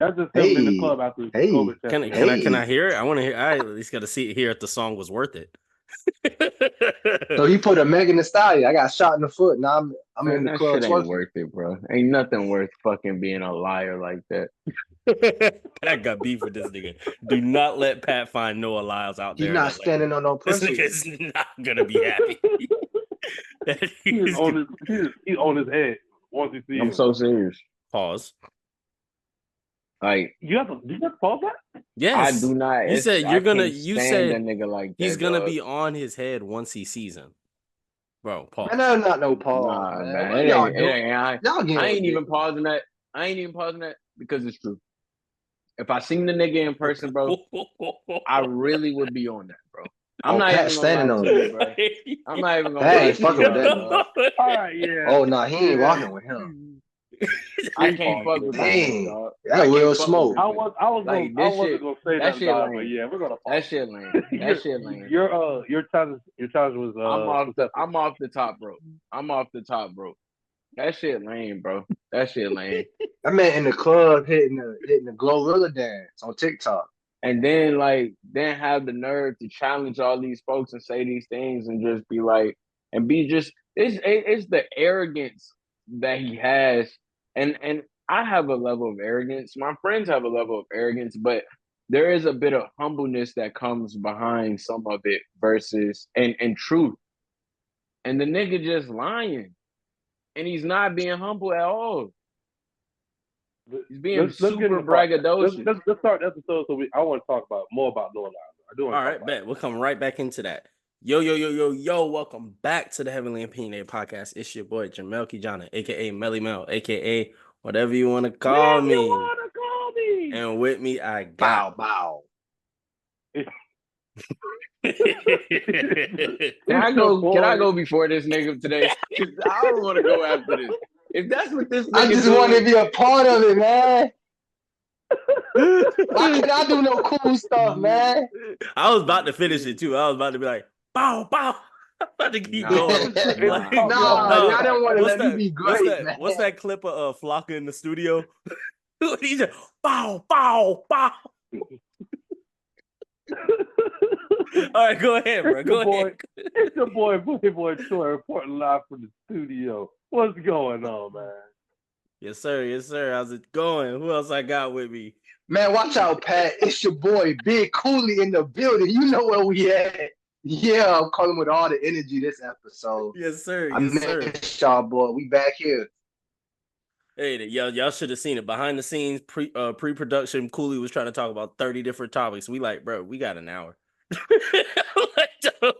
That's just him in the Hey, club after hey, over chat. Can I hey. hear it? I want to hear. I at least got to see hear if the song was worth it. So he put a Megan Thee Stallion. I got shot in the foot. Now I'm in Man, the that club shit ain't twerking. worth it, bro. Ain't nothing worth fucking being a liar like that. Pat got beef with this nigga. Do not let Pat find Noah Lyles out He's there in not Atlanta. standing on no This pussy. nigga is not gonna be happy. He's on his head once you see I'm him. so serious. Pause. Like, You have to pause that? I Yes. do not. You said I you're gonna. can't You stand a said nigga like that. he's gonna dog. be on his head once he sees him. Bro, Man, pause. that's not no pause, Nah, man. man. What It y'all ain't. It doing? ain't. Y'all getting I ain't even ridiculous. pausing that. I ain't even pausing that because it's true. If I seen the nigga in person, bro, I really would be on that, bro. I'm Oh, not Pat even gonna lie standing to on you, it. bro. I'm not even gonna Pat lie ain't to fucking with y'all, that dog. nigga. All right, yeah. Oh, no, he ain't Yeah. rocking with him. I can't fuck with that nigga, Dang, dog. that I real can't fuck with smoke. this I nigga. wasn't gonna say That nothing shit about it, but lame. yeah, we're gonna That pause. shit lame. That shit lame. Your challenge was successful. I'm off the top, bro. I'm off the top, bro. That shit lame, bro. That shit lame. That man in the club hitting the Glorilla dance on TikTok. And then then have the nerve to challenge all these folks and say these things and just be like and be just it's the arrogance that he has. And I have a level of arrogance. My friends have a level of arrogance, but there is a bit of humbleness that comes behind some of it versus and truth. And the nigga just lying. And he's not being humble at all. He's being Let's get super into podcast. braggadocious. Let's start the episode. So I want to talk about more about Noah Lyles. I do want to All talk right, about bet. We'll come right back into that. Yo. Welcome back to the Heavenly Opinionated Podcast. It's your boy, Jamel Kijana, a.k.a. Melly Mel, a.k.a. whatever you want to call me. You wanna call me? And with me, I Bow, got... bow. Can I go before this nigga today? I don't want to go after this. If that's what this nigga I just want to be a part of it, man. Why can't I do no cool stuff, man? I was about to finish it, too. I was about to be like, bow, bow. I'm about to keep going. Nah. Nah, I don't want to What's let me that? be great, man. What's that clip of Flocka in the studio? He just bow, bow, bow. All right, go ahead, bro. Go ahead. It's your boy, Playboy Troy, reporting live from the studio. What's going on, man? Yes, sir. Yes, sir. How's it going? Who else I got with me? Man, watch out, Pat. It's your boy, Big Cooley in the building. You know where we at. Yeah, I'm calling with all the energy this episode. Yes, sir. I Yes, sir. miss y'all, boy. We back here. Hey, y'all should have seen it. Behind the scenes, pre-production, Cooley was trying to talk about 30 different topics. We like, bro, we got an hour.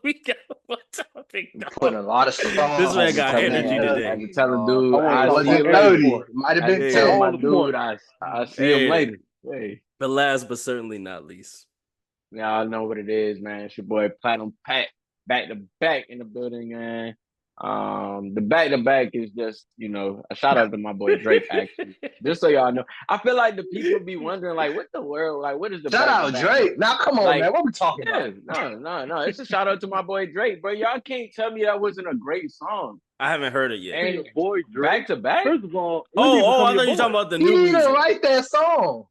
We got one topic. Putting a lot of stuff. This man got energy I today. can tell him, dude, I It I see wasn't you 30. later. Might have I been can 10. tell my All the dude, points. I see him later. Hey. But last but certainly not least. Y'all know what it is, man. It's your boy Platinum Pat back to back in the building, man. The back to back is just, a shout out to my boy Drake, actually. Just so y'all know. I feel like the people be wondering, like, what the world, like, what is the Shout out back-to-back? Drake. Now, come on, man. What we talking about? No. It's a shout out to my boy Drake, bro. Y'all can't tell me that wasn't a great song. I haven't heard it yet. And Your boy Drake. back to back? First of all, I thought you were talking about the He new didn't music. even write that song.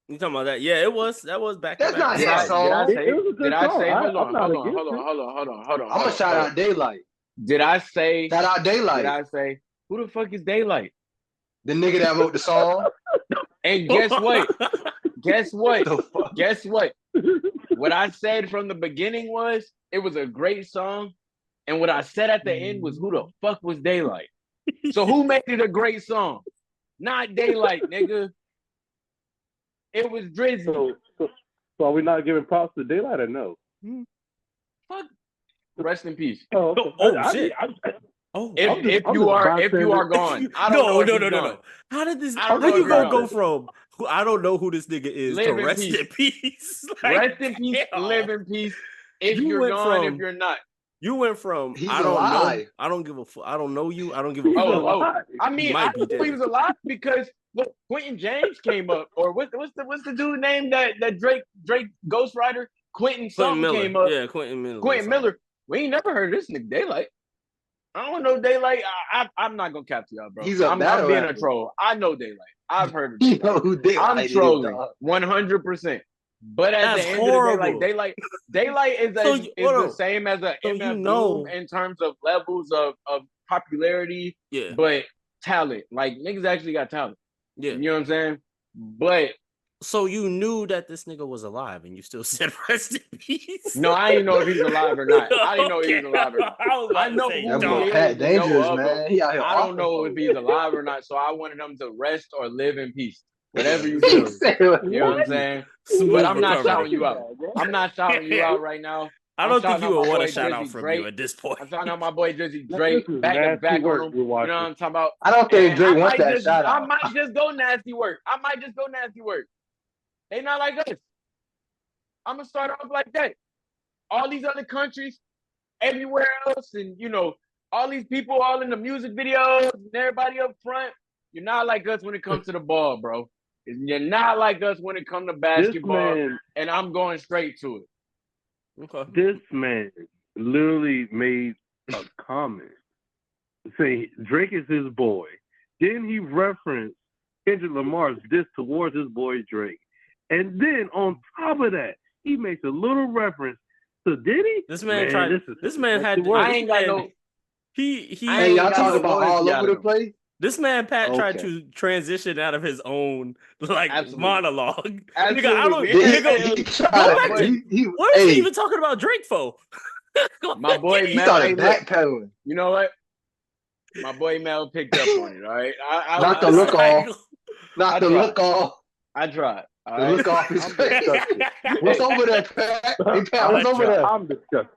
You talking about that? Yeah, it was. That was back to That's back. not his song. It was a good song. Hold I'm not against it. on. I'm going to shout out Daylight. Did I say? Shout out Daylight. Did I say? Who the fuck is Daylight? The nigga that wrote the song. And guess what? Guess what? The fuck? Guess what? What I said from the beginning was it was a great song, and what I said at the end was who the fuck was Daylight? So who made it a great song? Not Daylight, nigga. It was Drizzy. So are we not giving props to Daylight or no? Fuck. Rest in peace. Oh, okay. Shit. If you are gone, I don't know. No. How did this? I don't How know you if gonna you're go gone. from I don't know who this nigga is Live to in rest peace. in peace? Like, Rest in peace. damn. Live in peace. If You you're went gone, if from- you're not. You went from He's I don't know. alive. I don't give a fuck. I don't know you. I don't give a He's fuck. alive. I mean, might I be know he dead. was alive because look, Quentin James came up, or what's the dude name that Drake ghostwriter? Quentin something Miller. came up. Yeah, Quentin Miller. Quentin Miller. We ain't never heard of this nigga Daylight. I don't know Daylight. I'm not gonna cap to y'all, bro. He's a I'm battle being a rapper. troll. I know Daylight. I've heard of You Daylight. know who Daylight I'm is, trolling dog. 100%. But at That's the end horrible. of the day, Daylight is So the same as a So MF you Doom know- in terms of levels of popularity, Yeah, but talent. Like niggas actually got talent. yeah. You know what I'm saying? But So you knew that this nigga was alive, and you still said rest in peace. no, I didn't know if he's alive or not. I didn't know if he was Okay. alive or not. I was about I to know say, who That he boy dog. is. Pat and know Dangerous, of him. man. He out here I don't offing know if folks. he's alive or not, so I wanted him to rest or live in peace. Whatever you He do. said, You know what I'm saying? Smooth But I'm not recovery. shouting you out. I'm not shouting you out right now. I I'm don't think shouting you out would my want a boy shout out Drizzy from Drake. you at this point. I'm shouting out my boy Drizzy This Drake is back to nasty back work on him. you're You know what watching. I'm talking about? I don't think And Drake I wants might that just, shout I out. might just go nasty work. I might just go nasty work. They not like us. I'm gonna start off like that. All these other countries, everywhere else, and you know, all these people all in the music videos and everybody up front. You're not like us when it comes to the ball, bro. You're not like us when it comes to This basketball. man, And I'm going straight to it. Okay. this man literally made a comment saying Drake is his boy. Then he referenced Kendrick Lamar's diss towards his boy Drake. And then on top of that, he makes a little reference to Diddy. This man tried. This man had. work. I ain't got man- no. He. I Hey, ain't y'all got talking no about all loyalty out over of the him. place? This man Pat tried Okay. to transition out of his own like Absolutely. monologue. Nigga, Absolutely. I don't. Did Nigga, He tried go to- back to- he- what is he hey, even talking about Drake for? My boy he Mel. started Hey, look, backpedaling. you know what? My boy Mel picked up on it. All right. Knock the It's look like- off. Knock I the tried. look off. I tried. All The right. look off his I'm face. disgusted. What's over there, Pat? Hey, Pat, what's over there? I'm disgusted.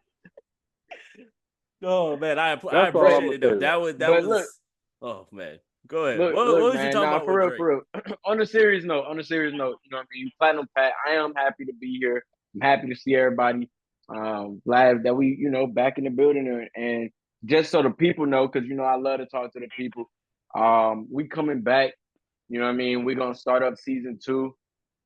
Oh man, I That's all I'ma appreciated it. say. That was. But look- Oh man, go ahead. Look, what look, was man. you talking Nah, about for with real, Drake? for real. On a serious note, you know what I mean? Platinum Pat, I am happy to be here. I'm happy to see everybody. Glad that we, back in the building and just so the people know, because I love to talk to the people. We coming back. You know what I mean? We're gonna start up season 2.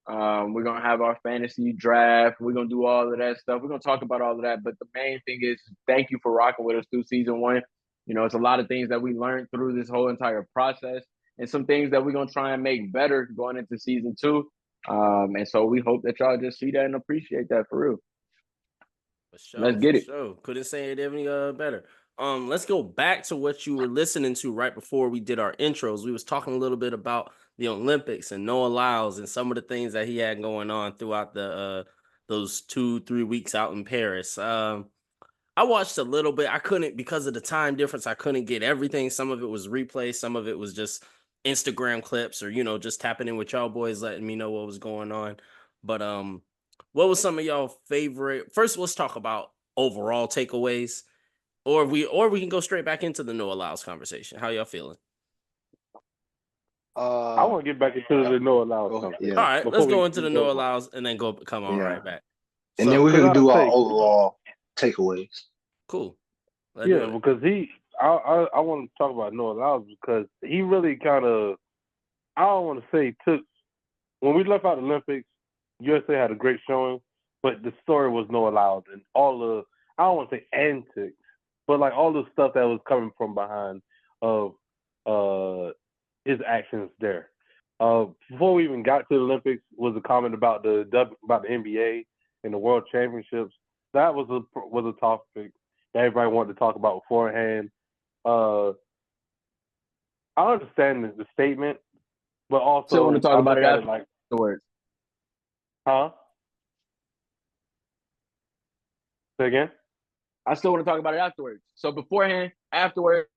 We're gonna have our fantasy draft. We're gonna do all of that stuff. We're gonna talk about all of that. But the main thing is thank you for rocking with us through season 1. It's a lot of things that we learned through this whole entire process and some things that we're gonna try and make better going into season 2. And so we hope that y'all just see that and appreciate that for real. For sure, Let's get for it. Sure. Couldn't say it any better. Let's go back to what you were listening to right before we did our intros. We was talking a little bit about the Olympics and Noah Lyles and some of the things that he had going on throughout the those 2-3 weeks out in Paris. I watched a little bit. I couldn't, because of the time difference, I couldn't get everything. Some of it was replay, some of it was just Instagram clips or just tapping in with y'all boys, letting me know what was going on. But what was some of y'all favorite? First, let's talk about overall takeaways, or we can go straight back into the Noah Lyles conversation. How y'all feeling? I want to get back into the Noah Lyles Go ahead, something. yeah. All right, Before let's we go into the go- Noah Lyles and then come on Yeah. right back. And So, then we're Cause gonna do I'll our say- overall takeaways. cool. Let's do Yeah, it. because I want to talk about Noah Lyles because he really kind of, I don't want to say when we left out the Olympics, USA had a great showing, but the story was Noah Lyles and all the, I don't want to say antics, but like all the stuff that was coming from behind of his actions there. Before we even got to the Olympics, was a comment about the NBA and the World Championships. That was a topic that everybody wanted to talk about beforehand. I understand the statement, but also Still want to talk I about look it at like, afterwards. huh? Say again? I still want to talk about it afterwards. So beforehand, afterwards,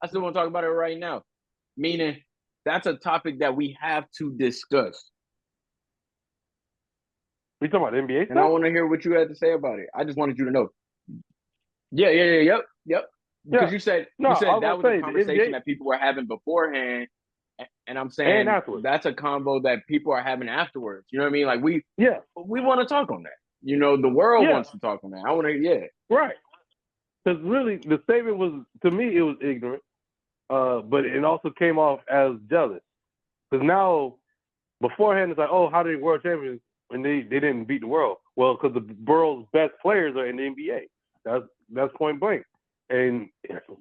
I still want to talk about it right now. Meaning, that's a topic that we have to discuss. We talking about NBA And I stuff? want to hear what you had to say about it. I just wanted you to know. Yep. Because Yeah. you said No, I was that gonna was say, a the conversation NBA that people were having beforehand, and I'm saying And afterwards. that's a combo that people are having afterwards. You know what I mean? Like we Yeah, want to talk on that. The world Yeah. wants to talk on that. I want to, right. Because really, the statement was, to me, it was ignorant, but it also came off as jealous. Because now, beforehand, it's like, oh, how did world champions when they didn't beat the world? Well, because the world's best players are in the NBA. That's point blank. And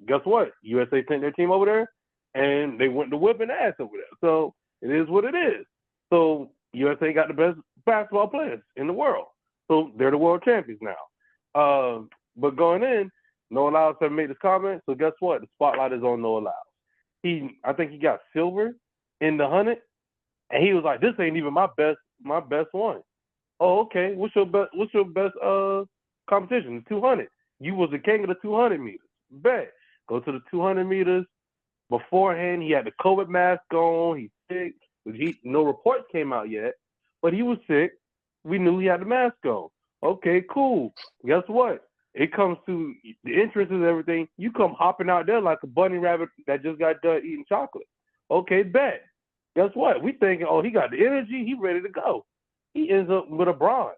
guess what? USA sent their team over there, and they went to whipping ass over there. So it is what it is. So USA got the best basketball players in the world. So they're the world champions now. But going in, Noah Lyles have made this comment. So guess what? The spotlight is on Noah Lyles. I think he got silver in the 100, and he was like, "This ain't even my best one." Oh, okay. What's your best competition? The 200. You was the king of the 200 meters. Bet. Go to the 200 meters. Beforehand, he had the COVID mask on. He's sick. No reports came out yet, but he was sick. We knew he had the mask on. Okay, cool. Guess what? It comes to the entrance and everything. You come hopping out there like a bunny rabbit that just got done eating chocolate. Okay, bet. Guess what? We thinking, oh, he got the energy. He ready to go. He ends up with a bronze.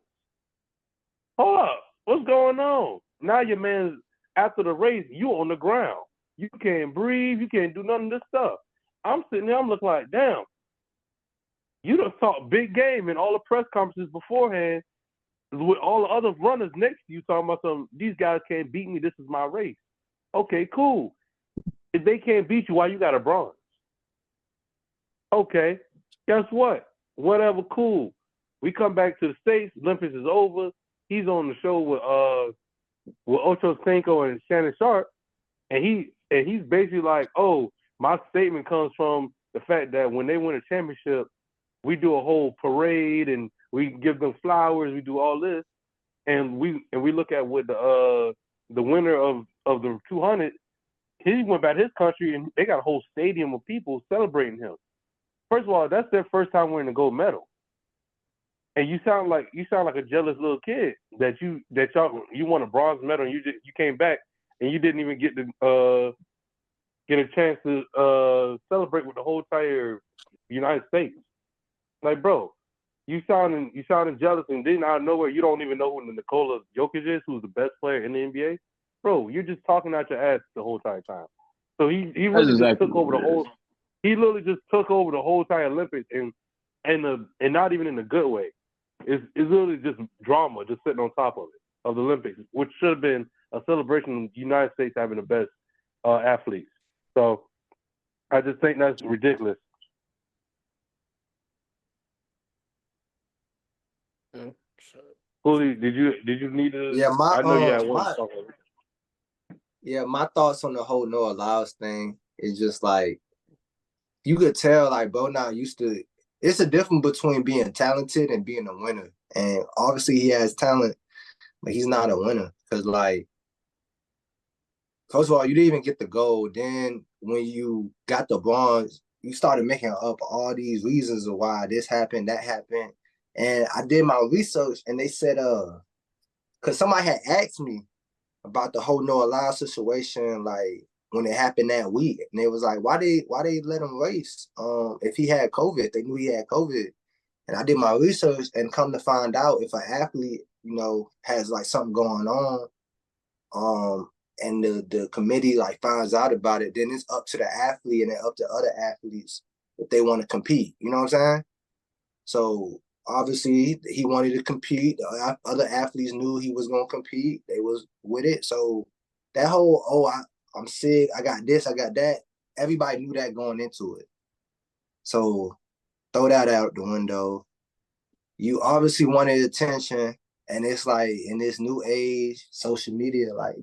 Hold up. What's going on? Now your man's, after the race, you on the ground. You can't breathe. You can't do none of this stuff. I'm sitting there. I'm looking like, damn. You done talked big game in all the press conferences beforehand with all the other runners next to you talking about these guys can't beat me. This is my race. Okay, cool. If they can't beat you, why you got a bronze? Okay, guess what? Whatever, cool. We come back to the States. Olympics is over. He's on the show with Ocho Cinco and Shannon Sharp, and he's basically like, oh, my statement comes from the fact that when they win a championship, we do a whole parade and we give them flowers. We do all this, and we look at what the winner of the 200. He went back to his country and they got a whole stadium of people celebrating him. First of all, that's their first time winning a gold medal. And you sound like a jealous little kid that you won a bronze medal and you came back and you didn't even get a chance to celebrate with the whole entire United States. Like, bro, you sounding jealous, and then out of nowhere you don't even know who Nikola Jokic is, who's the best player in the NBA. Bro, you're just talking out your ass the whole entire time. So he really just took over the whole. He literally just took over the whole entire Olympics and not even in a good way. It's literally just drama, just sitting on top of the Olympics, which should have been a celebration of the United States having the best athletes. So I just think that's ridiculous. Cooley, did you need to? Yeah, I know you had one. My thoughts on the whole Noah Lyles thing is just like, you could tell, like, bro not used to. It's a difference between being talented and being a winner. And obviously he has talent, but he's not a winner. Because, like, first of all, you didn't even get the gold. Then when you got the bronze, you started making up all these reasons of why this happened, that happened. And I did my research, and they said, because somebody had asked me about the whole Noah Lyles situation, like, when it happened that week. And they was like, why they let him race? If he had COVID, they knew he had COVID. And I did my research, and come to find out, if an athlete, has like something going on, and the committee like finds out about it, then it's up to the athlete and then up to other athletes if they want to compete. You know what I'm saying? So obviously he wanted to compete. The other athletes knew he was going to compete. They was with it. So that whole, I'm sick, I got this, I got that, everybody knew that going into it. So throw that out the window. You obviously wanted attention, and it's like, in this new age, social media, like,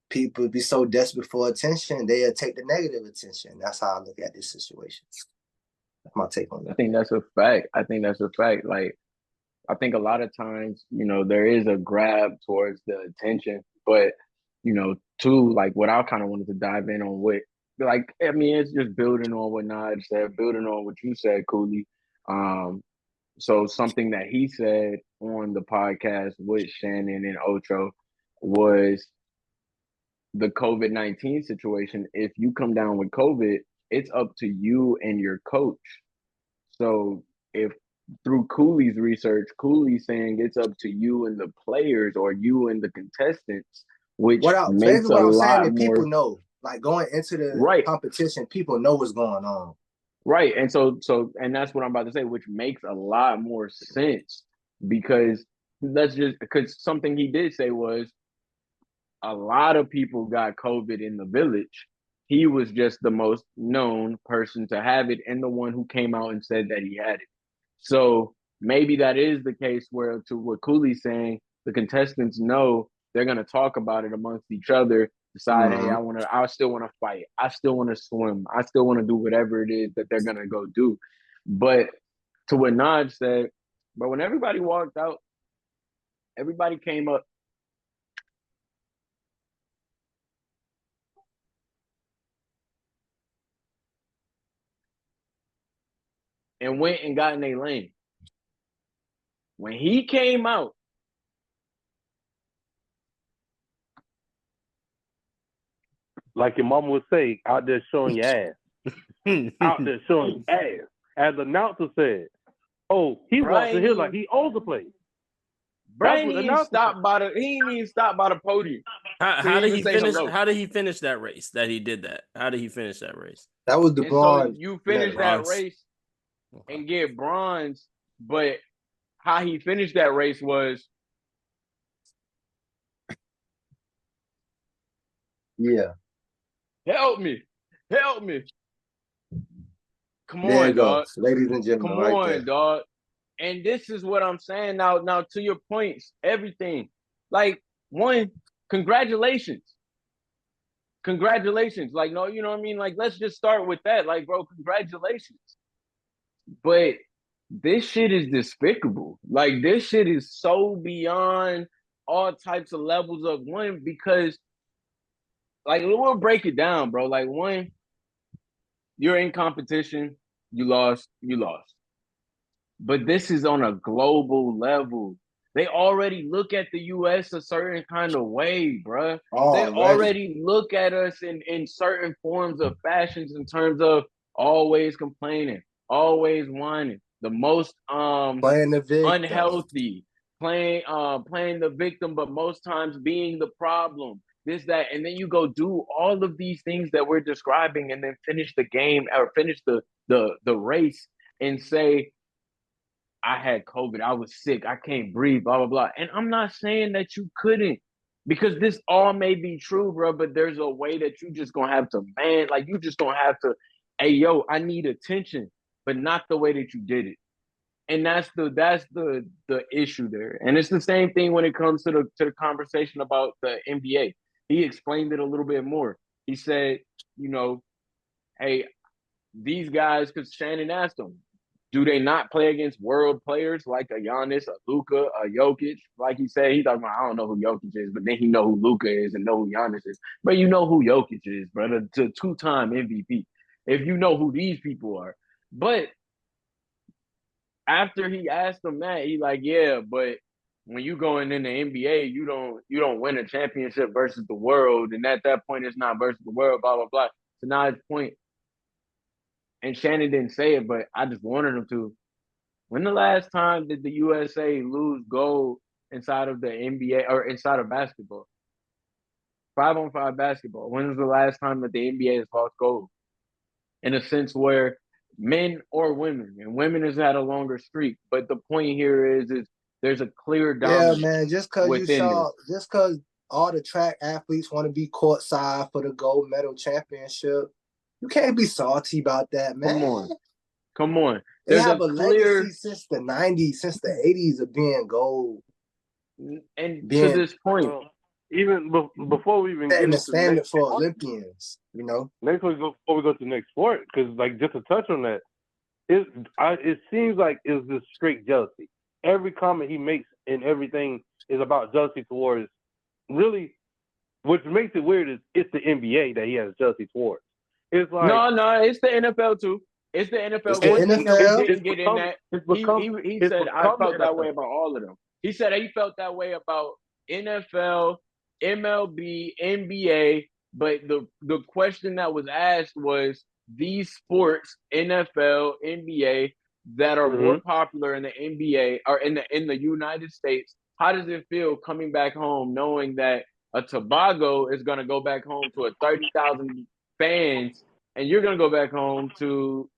people be so desperate for attention, they'll take the negative attention. That's how I look at this situation. That's my take on that. I think that's a fact. Like, I think a lot of times, there is a grab towards the attention, but, too, like, what I kind of wanted to dive in on with, like, I mean, it's just building on what Naj said, building on what you said, Cooley. So something that he said on the podcast with Shannon and Ocho was the COVID-19 situation. If you come down with COVID, it's up to you and your coach. So if through Cooley's research, Cooley's saying it's up to you and the players or you and the contestants, which makes a lot more. People know, like, going into the competition, people know what's going on. Right. And so and that's what I'm about to say, which makes a lot more sense, because something he did say was, a lot of people got COVID in the village. He was just the most known person to have it and the one who came out and said that he had it. So maybe that is the case where, to what Cooley's saying, the contestants know they're going to talk about it amongst each other, decide, hey, I still want to fight. I still want to swim. I still want to do whatever it is that they're going to go do. But to what Naj said, but when everybody walked out, everybody came up. And went and got in a lane. When he came out, like your mama would say, out there showing your ass. Out there showing your ass. As the announcer said, oh, he walked in here like he owns the place. Brian he ain't stopped by the podium. How did he finish? How did he finish that race? That he did that? How did he finish that race? That was the bronze. So you finish that race and get bronze, but how he finished that race was, help me. Come on, dog. Ladies and gentlemen, come on, dog. And this is what I'm saying now. Now, to your points, everything. Like, one, congratulations. Like, no, you know what I mean? Like, let's just start with that. Like, bro, congratulations. But this shit is despicable. Like, this shit is so beyond all types of levels of one, because, like, we'll break it down, bro. Like, one, you're in competition, you lost. But this is on a global level. They already look at the U.S. a certain kind of way, bruh. They already look at us in certain forms of fashions in terms of always complaining, always whining, the most playing the victim. Unhealthy, playing the victim, but most times being the problem. This, that, and then you go do all of these things that we're describing, and then finish the game or finish the race and say, I had COVID, I was sick, I can't breathe, blah, blah, blah. And I'm not saying that you couldn't, because this all may be true, bro, but there's a way that you just gonna have to, you just gonna have to, hey, yo, I need attention, but not the way that you did it. And that's the issue there. And it's the same thing when it comes to the conversation about the NBA. He explained it a little bit more. He said, hey, these guys, because Shannon asked him, do they not play against world players like a Giannis, a Luka, a Jokic? Like he said, he's talking about, I don't know who Jokic is, but then he know who Luka is and know who Giannis is. But you know who Jokic is, brother, the two-time MVP. If you know who these people are. But after he asked him that, he like, yeah, but when you going in the NBA, you don't win a championship versus the world. And at that point, it's not versus the world, blah, blah, blah. So now his point, and Shannon didn't say it, but I just wanted him to. When the last time did the USA lose gold inside of the NBA or inside of basketball? 5-on-5 basketball. When was the last time that the NBA has lost gold? In a sense where men or women, and women has had a longer streak. But the point here is there's a clear dominance. Yeah, man. Just because all the track athletes want to be courtside for the gold medal championship, you can't be salty about that, man. Come on. They have a legacy since the 90s, since the 80s of being gold. And to this point, even before we even get into the standard for Olympians, Next week, before we go to the next sport, because just to touch on that, it seems like it's this straight jealousy. Every comment he makes and everything is about jealousy towards, really, which makes it weird is it's the NBA that he has jealousy towards. It's like no, it's the NFL too. It's the NFL. Didn't get in that. He said I felt that way about all of them. He said he felt that way about NFL, MLB, NBA. But the question that was asked was these sports, NFL, NBA, that are more popular in the NBA or in the United States. How does it feel coming back home knowing that a Tobago is going to go back home to a 30,000 fans, and you're going to go back home to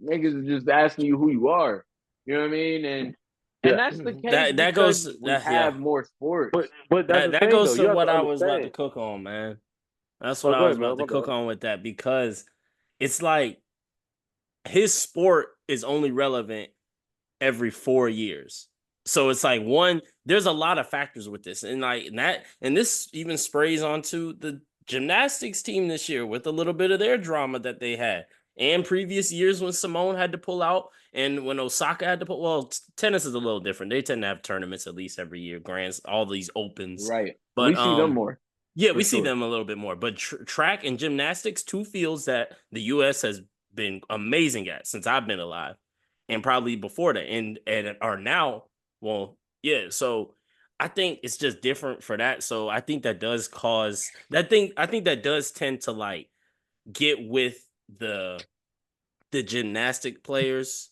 niggas just asking you who you are? You know what I mean? And And that's the case that because goes we that have more sports. But that's the that thing, goes though. You to have what to I was about to understand. cook on, man. That's what Oh, I go was ahead, about man. to My cook bad. on with that because it's like his sport is only relevant every 4 years. So it's like there's a lot of factors with this. And like and this even sprays onto the gymnastics team this year with a little bit of their drama that they had. And previous years when Simone had to pull out and when Osaka had to pull, well, tennis is a little different. They tend to have tournaments at least every year, grands, all these opens. Right. But we see them more. yeah, for we see sure. them a little bit more. But track and gymnastics, two fields that the U.S. has been amazing at since I've been alive, and probably before that, and are now. Well, yeah. So I think it's just different for that. So I think that does cause that thing. I think that does tend to like get with the gymnastic players.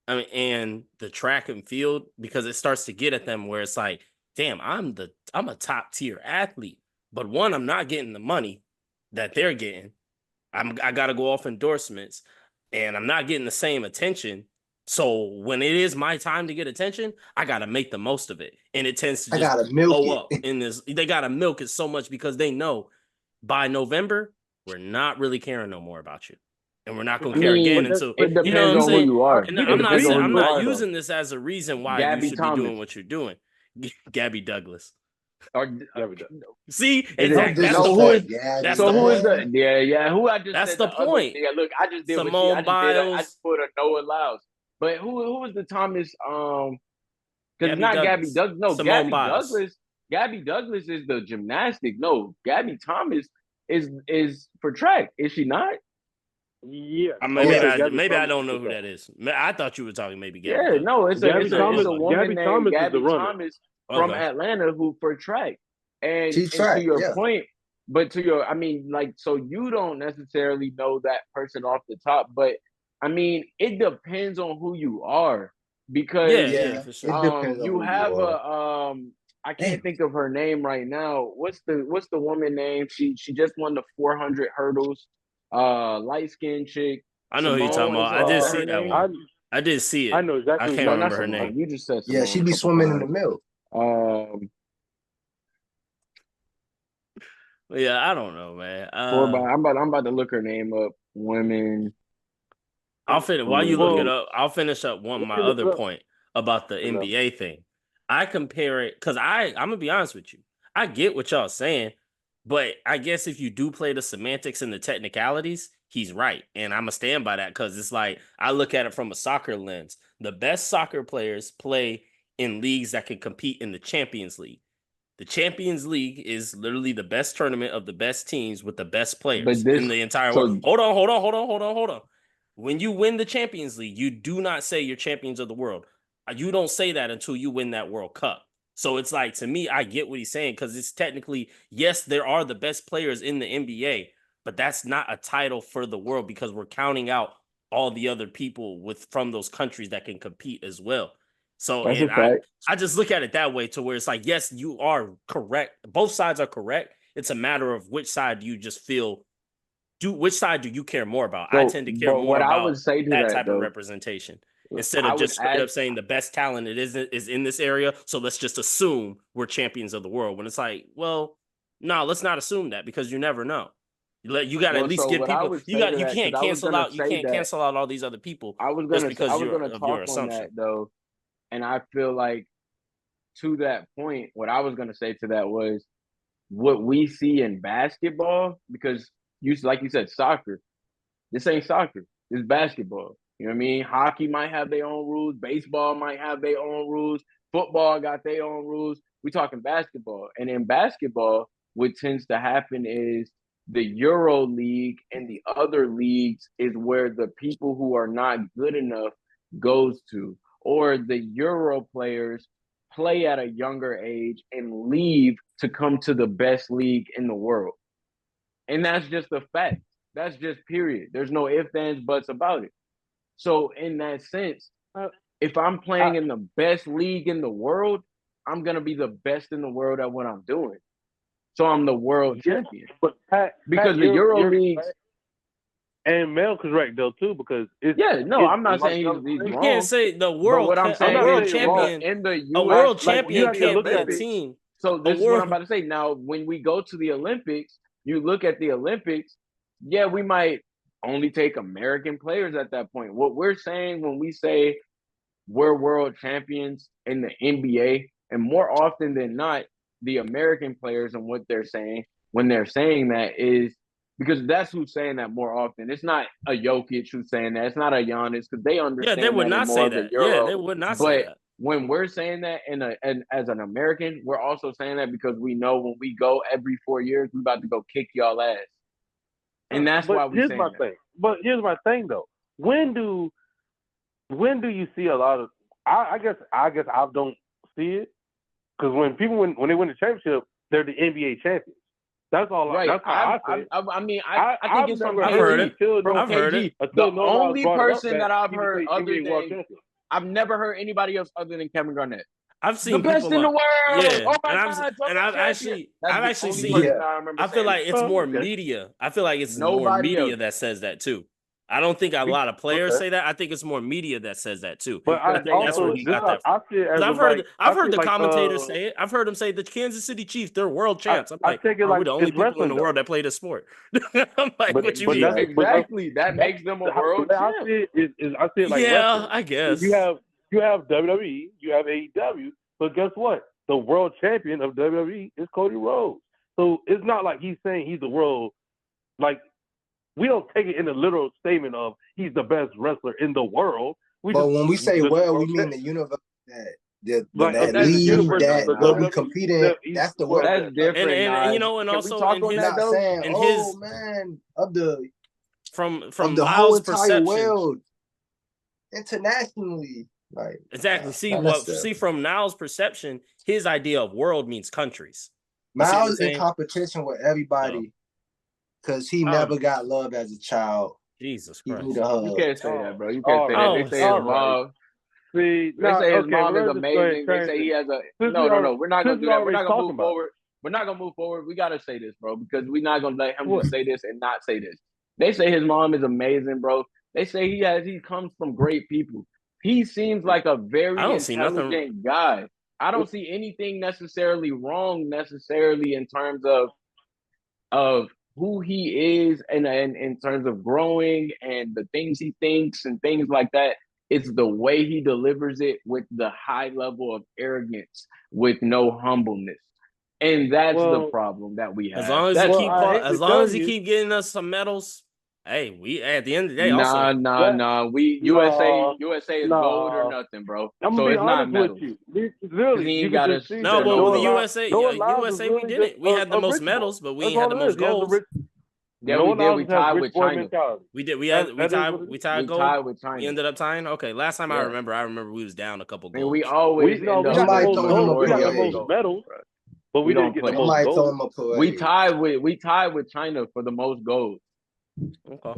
I mean, and the track and field because it starts to get at them where it's like, damn, I'm a top tier athlete, but one, I'm not getting the money that they're getting. I got to go off endorsements, and I'm not getting the same attention. So when it is my time to get attention, I got to make the most of it, and it tends to I just gotta milk blow it. up in this. They got to milk it so much because they know by November we're not really caring no more about you. And we're not gonna I care mean, again But until it you know what depends I'm on who saying. you are. And we I'm can not agree saying on I'm who you not are, though. using this as a reason why you Gabby should Thomas. be doing what you're doing. Gabby Douglas. Or, Gabby Douglas. See, Is it- exactly. That's no, the who is point. Yeah, That's so the who is point. the yeah who I just That's said the the other point. yeah look I just did what she I Simone just did I just Biles, put a Noah Lyles, but who was the Thomas because it's Gabby not Gabby Douglas, Douglas, no, Simone Biles. Gabby Douglas is the gymnastic, no, Gabby Thomas is for track, is she not? Yeah. Maybe Okay, yes. Gabby I Thomas don't know is who that. that is. I thought you were talking maybe Gabby Yeah, Douglas. no, it's Gabby It's Thomas. a a woman Gabby named Thomas is the Gabby runner. Thomas from okay. Atlanta who for track. She's And to track, your yeah. point, but to your, I mean, like, so you don't necessarily know that person off the top, but I mean, it depends on who you are Yeah, because yeah, Yeah, for sure. it depends on you who you have are. I Damn. can't think of her name right now. What's the woman name? She just won the 400 hurdles. Light skinned chick. I know who you're talking Simone about. is I is did that see her that name? one. I did see I it. know I exactly. can't No, not remember her Simone. name. You just said Yeah, Simone she a be couple swimming in the times. milk. But yeah, I don't know, man. I'm about to look her name up. Women. I'll finish while you look it Well, up. I'll finish up let my me look other it up. point about the You know. NBA thing. I compare it because I'm gonna be honest with you. I get what y'all saying, but I guess if you do play the semantics and the technicalities, he's right, and I'm gonna stand by that because it's like I look at it from a soccer lens. The best soccer players play in leagues that can compete in the Champions League. The Champions League is literally the best tournament of the best teams with the best But players in this the entire world. so Hold on. When you win the Champions League, you do not say you're champions of the world. You don't say that until you win that World Cup. So it's like, to me, I get what he's saying because it's technically, yes, there are the best players in the NBA, but that's not a title for the world because we're counting out all the other people from those countries that can compete as well. So, that's a and fact. I just look at it that way to where it's like, yes, you are correct. Both sides are correct. It's a matter of which side you just feel which side do you care more about? I So, tend to care but more what I would about say to that that type of though, representation instead I of would just straight add up saying the best talent is in this area. So let's just assume we're champions of the world. When it's like, well, no, let's not assume that because you never know. You got to at well. least So give what I people. would say to You that can't because I was cancel gonna out. You say can't that cancel out all these other people I just because was gonna of your talk on assumption. that though, and I feel like to that point, what I was gonna say to that was what we see in basketball because like you said, soccer. This ain't soccer. This is basketball. You know what I mean? Hockey might have their own rules. Baseball might have their own rules. Football got their own rules. We talking basketball. And in basketball, what tends to happen is the Euro League and the other leagues is where the people who are not good enough goes to. Or the Euro players play at a younger age and leave to come to the best league in the world. And that's just a fact. That's just period. There's no ifs, ands, buts about it. So in that sense, if I'm playing in the best league in the world, I'm gonna be the best in the world at what I'm doing. So I'm the world champion. But Pat, Because the Euro leagues, And Mel correct though too, because I'm not saying he's You wrong. can't say the But world. what I'm A saying world is champion. in the A US, world like, champion have to can't look be a at it. team. So this is what world- I'm about to say. Now, when we go to the Olympics, you look at the Olympics, yeah, we might only take American players at that point. What we're saying when we say we're world champions in the NBA, and more often than not, the American players and what they're saying when they're saying that is because that's who's saying that more often. It's not a Jokic who's saying that. It's not a Giannis because they Yeah, understand they would that in not more say of the that. Euro. Yeah, they would not say But that. when we're saying that as an American, we're also saying that because we know when we go every 4 years, we about to go kick y'all ass. And that's But why we here's saying my that. thing. But here's my thing though. When do you see a lot of? I guess I don't see it because when people when they win the championship, they're the NBA champions. That's all. Right. That's how I say. I mean, I think I've it's from never I've heard KG. it. until From I've heard KG. it. The until Noah only brought it up person that I've he was heard the other NBA world than champion. I've never heard anybody else other than Kevin Garnett. I've The seen best people in the like, world. yeah, Oh my and God. I've champion. I've That's actually the only seen. person I remember I feel saying. like it's more okay. media. I feel like it's more Nobody media else. that says that too. I don't think a lot of players Okay. say that. I think it's more media that says that too. But I think that's also where he got that I from. see it as 'Cause a, I've heard like, I've I see heard it the like, commentators say it. I've heard them say the Kansas City Chiefs, they're world champs. I'm I like, take it are like we the only it's people in wrestling the though. world that play this sport? I'm like, But what you but mean? that's Exactly. That makes them a world the way I champ. see it is I see it like Yeah, wrestling. I guess. You have WWE, you have AEW, but guess what? The world champion of WWE is Cody Rhodes. So it's not like he's saying he's the world. Like we don't take it in the literal statement of he's the best wrestler in the world. But when we say world, we world mean champion. the universe that Like that that's league different, that though, what we Nas. compete in. That's the world. That's different, and you Nas. know, and Can also we talk in on his, that Not though? saying, and oh his man, of the from the whole Lyle's entire perception. world internationally. Like Exactly. not necessarily. See from Niall's perception, his idea of world means countries. You see what I'm Miles in saying? competition with everybody because he never got love as a child. Jesus He Christ. need a hug. You can't say that, bro. You all can't say that. right. They say his All right. mom. See, They say his okay, mom is let's just go ahead amazing. and They change say it. he has a Since no. We're not gonna since do we that. We're already not gonna talking move about it. forward. We're not gonna move forward. We gotta say this, bro, because we're not gonna let him What? just say this and not say this. They say his mom is amazing, bro. They say he comes from great people. He seems like a very I don't see nothing. intelligent guy. I don't see anything necessarily wrong in terms of who he is and in terms of growing and the things he thinks and things like that. It's the way he delivers it with the high level of arrogance with no humbleness. And that's the problem that we have. As long as he keep getting us some medals, hey, we at the end of the day also. Nah. USA is gold or nothing, bro. I'm so gonna be it's not honest medals. with you. Really, He you ain't can gotta just see No, that but no with the Noah USA, Lyles is we really didn't. just We had the a most rich boy. medals, but we That's ain't had all the it most is. He has a goals. rich. Yeah, Noah we did. Lyles We has tied rich with boy China. mentality. We did. We That is what it we is. tied We gold. tied with China. We ended up tying. Okay, last time I Yeah. remember we was down a couple I mean, goals. we always We end up got the Somebody with most throw him a goals. We got the parade. most medals, but We we don't didn't get the play. most Somebody throw goals. him a parade. We tied with China for the most goals. Okay.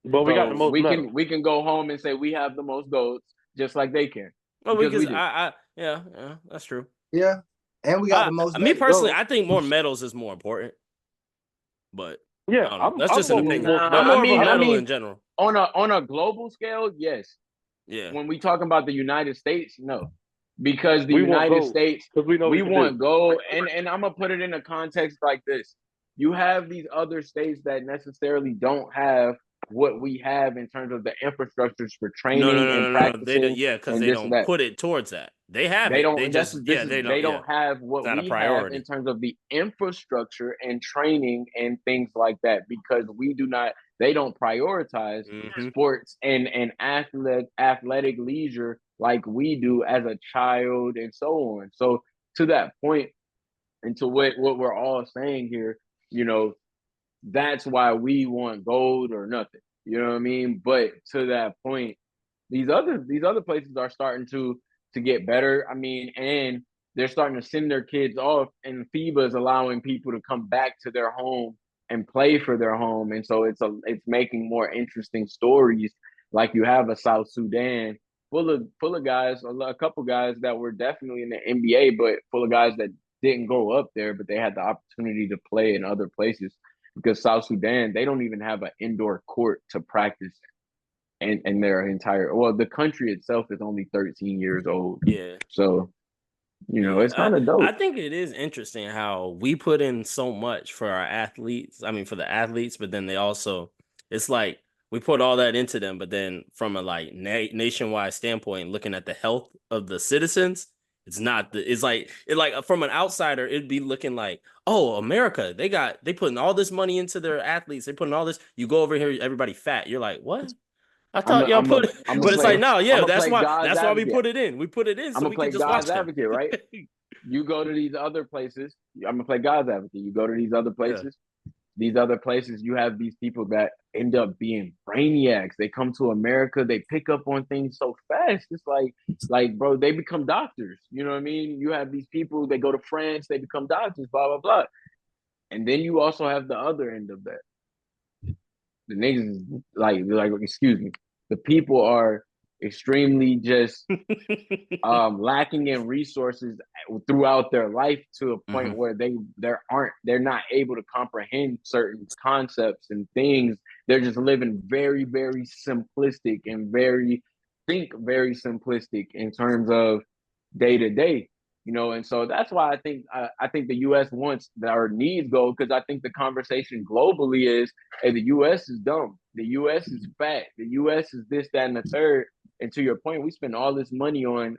But we got the So most medals. we can go home and say we have the most goals, just like they can. Well, Because we do. yeah, that's true. Yeah. And we got the most Me medals. personally, I think more medals is more important. But Yeah, I don't know. That's just an opinion. Nah, I'm more of a I medal mean, in general. On a global scale, yes. Yeah. When we talk about the United States, no. Because the We want United gold, States, 'cause we know we we can want do. gold. And I'm gonna put it in a context like this. You have these other states that necessarily don't have what we have in terms of the infrastructures for training and practicing. They don't, because and they this don't and that. put it towards that. They have They it. don't. They just They don't have It's what not a we have priority. in terms of the infrastructure and training and things like that because we do not. They don't prioritize sports and athletic leisure like we do as a child and so on. So to that point, and to what we're all saying here, you know, that's why we want gold or nothing. You know what I mean? But to that point, these other places are starting to get better. I mean, and they're starting to send their kids off, and FIBA is allowing people to come back to their home and play for their home, and so it's making more interesting stories. Like you have a South Sudan full of guys, a couple guys that were definitely in the NBA, but full of guys that didn't go up there, but they had the opportunity to play in other places. because South Sudan, they don't even have an indoor court to practice and their entire, well, the country itself is only 13 years old. Yeah. So, it's kind of I dope. think it is interesting how we put in so much for our athletes. I mean, for the athletes, but then it's like we put all that into them, but then from a like nationwide standpoint, looking at the health of the citizens, it's like from an outsider, it'd be looking like, oh, America, they putting all this money into their athletes. They putting all this, you go over here, everybody fat. You're like, what? I thought y'all put it, but it's like, no, yeah, that's why we put it in. We put it in so we can just watch God's advocate, right? You go to these other places. I'm gonna play God's advocate. You go to these other places. These other places, you have these people that end up being brainiacs. They come to America, they pick up on things so fast. It's like, bro, they become doctors. You know what I mean? You have these people, they go to France, they become doctors, blah, blah, blah. And then you also have the other end of that. The niggas like excuse me, the people are extremely just lacking in resources throughout their life to a point where they're not able to comprehend certain concepts and things. They're just living very, very simplistic and very simplistic in terms of day to day. And so that's why I think the U.S. wants or needs gold, because I think the conversation globally is, hey, the U.S. is dumb, the U.S. is fat, the U.S. is this, that, and the third. And to your point, we spend all this money on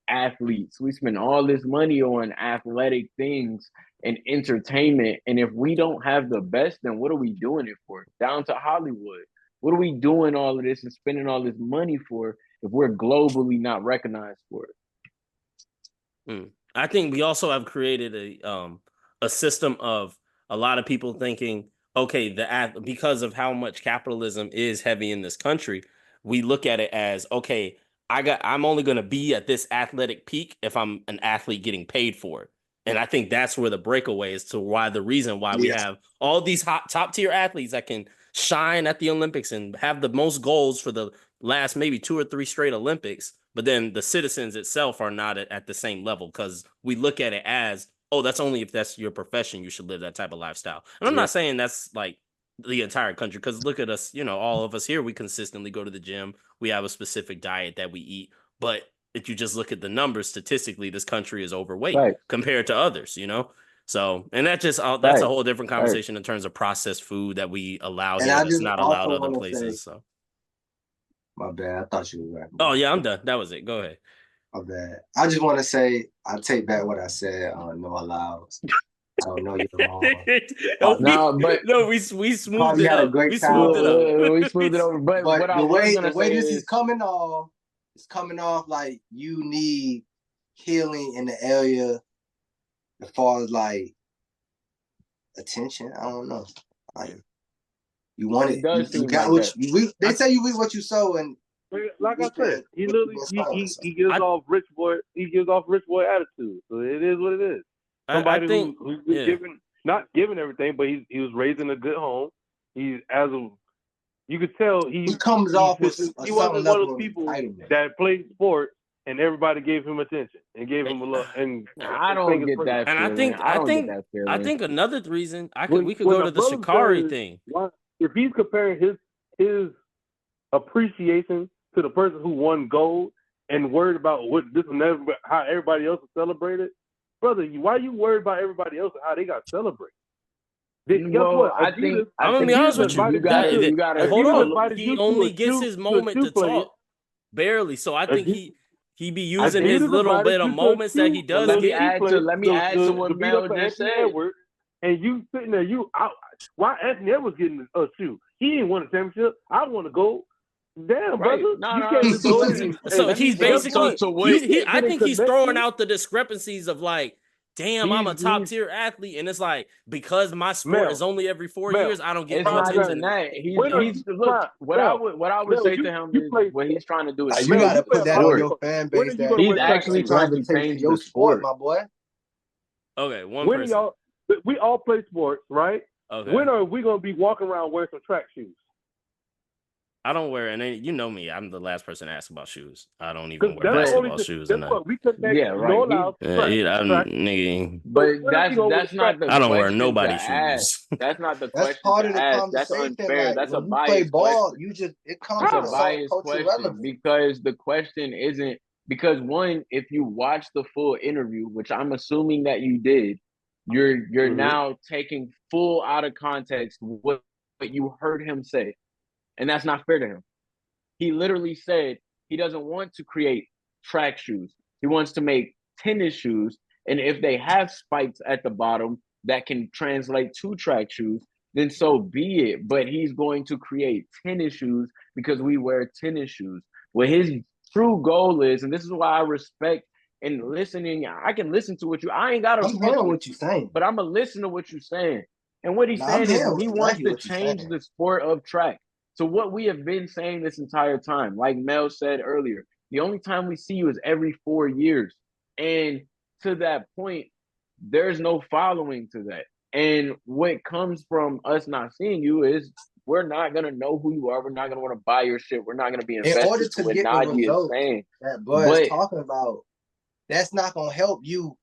athletes, we spend all this money on athletic things and entertainment. And if we don't have the best, then what are we doing it for? Down to Hollywood. What are we doing all of this and spending all this money for if we're globally not recognized for it? I think we also have created a system of a lot of people thinking, okay, because of how much capitalism is heavy in this country, we look at it as, okay, I'm only going to be at this athletic peak if I'm an athlete getting paid for it. And I think that's where the breakaway is to the reason why we have all these top tier athletes that can shine at the Olympics and have the most goals for the last maybe 2 or 3 straight Olympics. But then the citizens itself are not at the same level, because we look at it as, oh, that's only if that's your profession, you should live that type of lifestyle. And I'm not saying that's like the entire country, because look at us, all of us here, we consistently go to the gym. We have a specific diet that we eat. But if you just look at the numbers, statistically, this country is overweight compared to others, So, and that's a whole different conversation in terms of processed food that we allow here that's not allowed other places. So. My bad. I thought you were right. Oh, yeah, I'm done. That was it. Go ahead. My bad. I just want to say, I take back what I said on Noah Lyles. I don't know you're wrong. We smoothed it up. We smoothed it over. But what the way this is coming off, it's coming off like you need healing in the area as far as like attention. I don't know. Like, you want it. You got what they say. You reap what you sow, and like I said, he literally he gives off rich boy. He gives off rich boy attitude. So it is what it is. Somebody who's not giving everything, but he was raised in a good home. You could tell he comes off with he wasn't one of those people that played sports and everybody gave him attention and gave him a love. And I don't get that. And I think another reason we could go to the Sha'Carri thing. If he's comparing his appreciation to the person who won gold and worried about what this and that, how everybody else is celebrated, brother, why are you worried about everybody else and how they got celebrated? Guess what? I'm gonna be honest with you. You gotta hold on. He only gets his moment to talk, barely. So I think he be using his little bit of moments that he does. Let me add to what Mel just said. And you sitting there, why Anthony Edwards getting a shoe? He didn't win a championship. I want to go. Damn, brother. So he's basically, I think he's throwing out the discrepancies of like, damn, I'm a top tier athlete, and it's like, because my sport is only every 4 years, I don't get much attention. What I would say to him is what he's trying to do is you gotta put that on your fan base. He's actually trying to change your sport, my boy. Okay, one person. We all play sports, right? Okay. When are we gonna be walking around wearing some track shoes? I don't wear, and you know me. I'm the last person to ask about shoes. I don't even Because wear that's the only basketball thing. shoes. That's And what we connect. Yeah, right. No Lyles. nigga, But So where you going with that's the not track? the I don't wear question nobody's to ask. shoes. That's not the That's question part to of the ask. That's conversation. unfair. Like That's a when you play biased ball, question. you just it comes It's a from biased cultural question relevance. because the question isn't because one, if you watch the full interview, which I'm assuming that you did, you're Mhm. now taking full out of context what you heard him say, and that's not fair to him. He literally said he doesn't want to create track shoes. He wants to make tennis shoes. And if they have spikes at the bottom that can translate to track shoes, then so be it. But he's going to create tennis shoes because we wear tennis shoes. What his true goal is, and this is why I respect and listening, I can listen to what I ain't got to I'm fuck hearing with what you're saying. but I'm going to listen to what you're saying. And what he's No, I'm saying is hearing he exactly wants to what you're change saying. the sport of track. So what we have been saying this entire time, like Mel said earlier, the only time we see you is every 4 years. And to that point, there's no following to that. And what comes from us not seeing you is we're not going to know who you are. We're not going to want to buy your shit. We're not going to be In order invested to to what get the Najee is results saying. that Bud is talking about, that's not gonna help you.